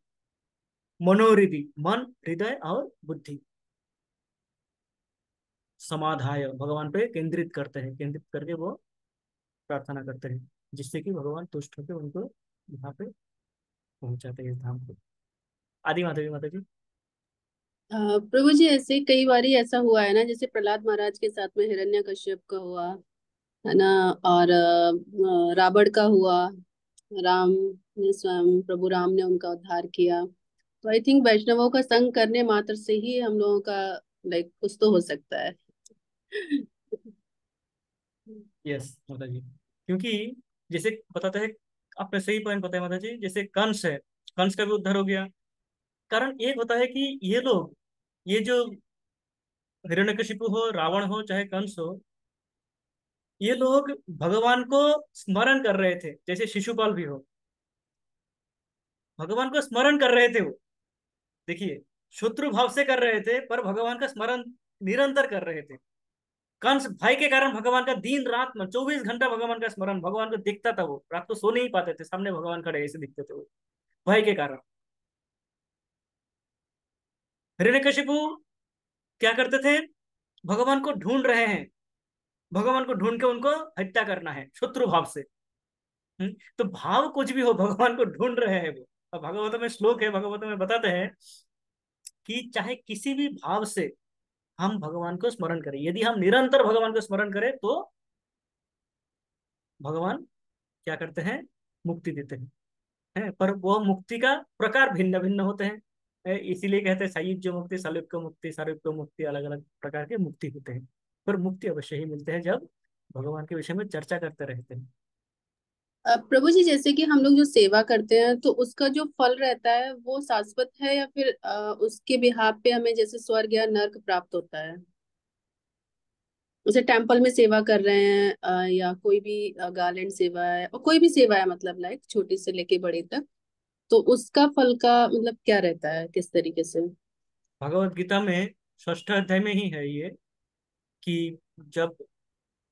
मनोहृदि, मन हृदय और बुद्धि समाधाय भगवान पे केंद्रित करते हैं। केंद्रित करके वो प्रार्थना करते हैं जिससे कि भगवान तुष्ट होकर उनको यहाँ पे पहुंचाते हैं इस धाम को। आदि माधवी माता जी। प्रभु जी ऐसे कई बारी ऐसा हुआ है ना, जैसे प्रहलाद महाराज के साथ में हिरण्यकश्यप का हुआ है ना, और रावण का हुआ। राम ने स्वयं, प्रभु राम ने उनका उद्धार किया। तो आई थिंक वैष्णवों का संग करने मात्र से ही हम लोगों का लाइक कुछ तो हो सकता है। यस माता जी, क्योंकि जैसे बताते हैं, आपने सही पॉइंट बताया माता जी। जैसे कंस है, कंस का भी उद्धार हो गया। कारण एक होता है कि ये लोग, ये जो हिरण्यकशिपु हो, रावण हो, चाहे कंस हो, ये लोग भगवान को स्मरण कर रहे थे। जैसे शिशुपाल भी हो, भगवान को स्मरण कर रहे थे वो। देखिए, शत्रु भाव से कर रहे थे पर भगवान का स्मरण निरंतर कर रहे थे। कंस भय के कारण भगवान का दिन रात में 24 घंटा भगवान का स्मरण, भगवान को दिखता था। वो रात को सो नहीं पाते थे, सामने भगवान खड़े ऐसे दिखते थे वो, भय के कारण। हिरण्यकशिपु क्या करते थे? भगवान को ढूंढ रहे हैं, भगवान को ढूंढ के उनको हत्या करना है शत्रु भाव से। तो भाव कुछ भी हो, भगवान को ढूंढ रहे हैं वो। और भागवत में श्लोक है, भागवत में बताते हैं कि चाहे किसी भी भाव से हम भगवान को स्मरण करें, यदि हम निरंतर भगवान को स्मरण करें तो भगवान क्या करते हैं? मुक्ति देते हैं। पर वो मुक्ति का प्रकार भिन्न भिन्न होते हैं। इसीलिए कहते हैं सायुज्य मुक्ति, सालोक्य मुक्ति, सारूप्य मुक्ति, अलग अलग प्रकार के मुक्ति होते हैं। पर मुक्ति अवश्य ही मिलते हैं जब भगवान के विषय में चर्चा करते रहते हैं। प्रभु जी जैसे कि हम लोग जो सेवा करते हैं तो उसका जो फल रहता है वो शाश्वत है, या फिर उसके बिहाफ पे हमें जैसे स्वर्ग या नर्क प्राप्त होता है? जैसे टेम्पल में सेवा कर रहे हैं या कोई भी गार्लैंड सेवा है और कोई भी सेवा है, मतलब लाइक छोटी से लेके बड़े तक, तो उसका फल का मतलब क्या रहता है, किस तरीके से? भगवत गीता में 6ठ अध्याय में ही है ये, कि जब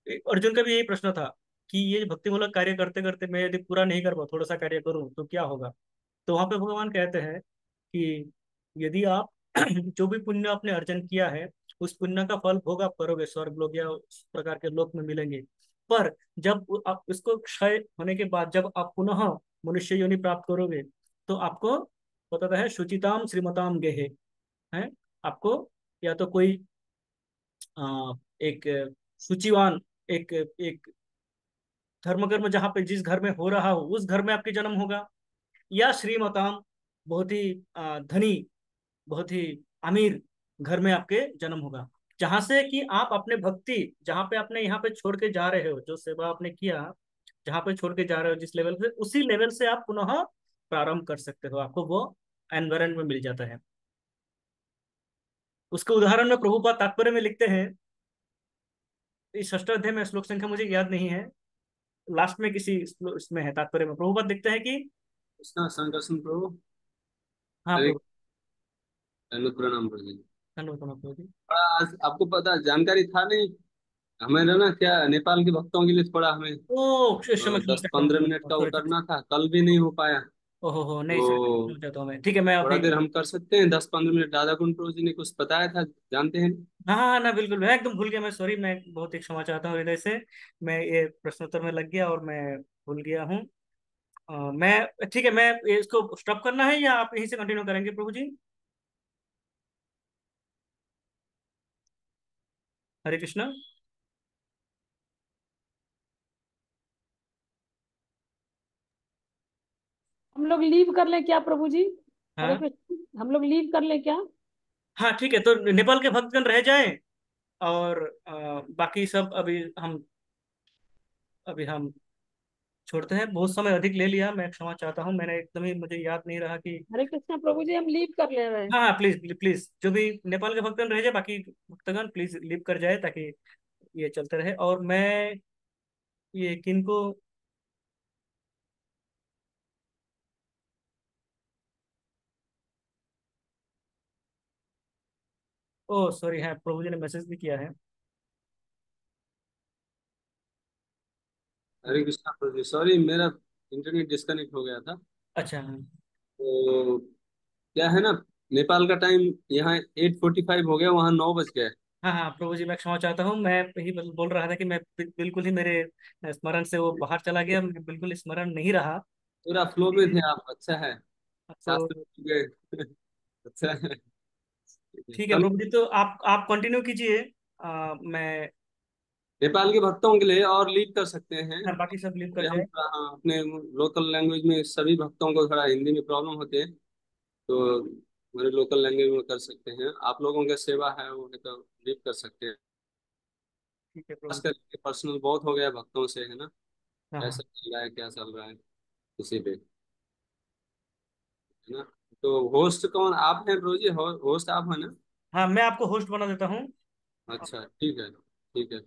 अर्जुन का भी यही प्रश्न था कि ये भक्तिमूलक कार्य करते करते मैं यदि पूरा नहीं कर पाऊँ, थोड़ा सा कार्य करूँ तो क्या होगा? तो वहां पे भगवान कहते हैं कि यदि आप जो भी पुण्य आपने अर्जन किया है उस पुण्य का फल भोग आप करोगे, स्वर्ग लोक या उस प्रकार के लोक में मिलेंगे। पर जब आप इसको क्षय होने के बाद जब आप पुनः मनुष्य योनि प्राप्त करोगे तो आपको बताता है शुचिताम श्रीमताम गेहे, है आपको या तो कोई एक शुचिवान, एक एक धर्म कर्म जहाँ पे जिस घर में हो रहा हो उस घर में आपके जन्म होगा, या श्रीमताम बहुत ही धनी, बहुत ही अमीर घर में आपके जन्म होगा। जहां से कि आप अपने भक्ति, जहां पे आपने यहाँ पे छोड़ के जा रहे हो, जो सेवा आपने किया, जहां पे छोड़ के जा रहे हो जिस लेवल से, उसी लेवल से आप पुनः प्रारंभ कर सकते हो। आपको वो एनवायरमेंट में मिल जाता है। उसके उदाहरण में प्रभुपाद तात्पर्य में लिखते हैं, इस 6ठ अध्याय में श्लोक संख्या मुझे याद नहीं है, लास्ट में किसी इसमें है तात्पर्य में प्रभुपाद लिखते हैं कि कृष्णा शंकर सिंह प्रभु। हाँ हरे प्रभु। दंडवत प्रणाम प्रभु जी। धन्यवाद प्रभु जी। आज आपको पता जानकारी था नहीं हमें ना क्या नेपाल के भक्तों के लिए थोड़ा हमें ओ क्षमा क्षमा दस चाहता पंद्रह हूँ, मिनट का वो सॉरी सॉरी। करना था, कल भी नहीं हो पाया। ओहो हो, नहीं सर, तो क्षमा चाहता हूँ मैं। ठीक है, मैं थोड़ा अपनी। देर हम कर सकते हैं, 10 15 मिनट। राधा कुंट्रो जी ने कुछ बताया था, जानते हैं? हाँ हाँ हाँ, ना बिल्कुल, मैं एकदम भूल गया, मैं सॉरी, मैं बहुत ही क्षमा चाहता हूँ हृदय से। मैं ये प्रश्नोत्तर में लग गया और मैं भूल गया हूँ। मैं ठीक है, मैं इसको स्टॉप करना है या आप यहीं से कंटिन्यू करेंगे प्रभु जी? हरे कृष्णा। हम लोग लीव कर लें क्या प्रभु जी? हरे हाँ कृष्ण, हम लोग लीव कर लें क्या? हाँ, ठीक है, तो नेपाल के भक्तगण रह जाएं और बाकी सब अभी हम छोड़ते हैं। बहुत समय अधिक ले लिया, मैं क्षमा चाहता हूँ, मैंने एकदम ही, मुझे याद नहीं रहा कि। हरे कृष्ण प्रभु जी, हम लीव कर ले रहे हैं। हाँ हाँ, प्लीज प्लीज, जो भी नेपाल के भक्तगण रह जाए, बाकी भक्तगण प्लीज लीव कर जाए, ताकि ये चलते रहे। और मैं ये किनको। ओ सॉरी, हाँ, प्रभु जी ने मैसेज भी किया है। हरे कृष्णा प्रभु जी, सॉरी मेरा इंटरनेट डिस्कनेक्ट हो गया था। अच्छा हाँ। तो क्या है ना, नेपाल का टाइम यहाँ 8:45 हो गया, वहाँ 9 बज गए। हाँ हाँ प्रभु जी, मैं क्षमा चाहता हूँ, मैं यही बोल रहा था कि मैं बिल्कुल ही मेरे स्मरण से वो बाहर चला गया, मुझे बिल्कुल स्मरण नहीं रहा। पूरा फ्लो में थे आप, अच्छा है। तो शास्त्र में गए। अच्छा है। ठीक है कल प्रभु जी, तो आप कंटिन्यू कीजिए। मैं। नेपाल के भक्तों के लिए और लीड कर सकते हैं। हाँ, बाकी सब लीव कर ये हम जाए। थोड़ा, हाँ, अपने लोकल लैंग्वेज में सभी भक्तों को थोड़ा हिंदी में प्रॉब्लम होती है, तो हमारे लोकल लैंग्वेज में कर सकते हैं। आप लोगों की सेवा है वो, नहीं तो लीड कर सकते हैं। ठीक है प्रभु खास जी। करके पर्सनल बहुत हो गया भक्तों से, है ना, हाँ हाँ कैसा चल रहा है, क्या चल रहा है, इसी पे, है ना। तो होस्ट कौन, आप हैं प्रभु जी? होस्ट आप है ना? हाँ, मैं आपको होस्ट बना देता हूँ। अच्छा, ठीक है, ठीक है।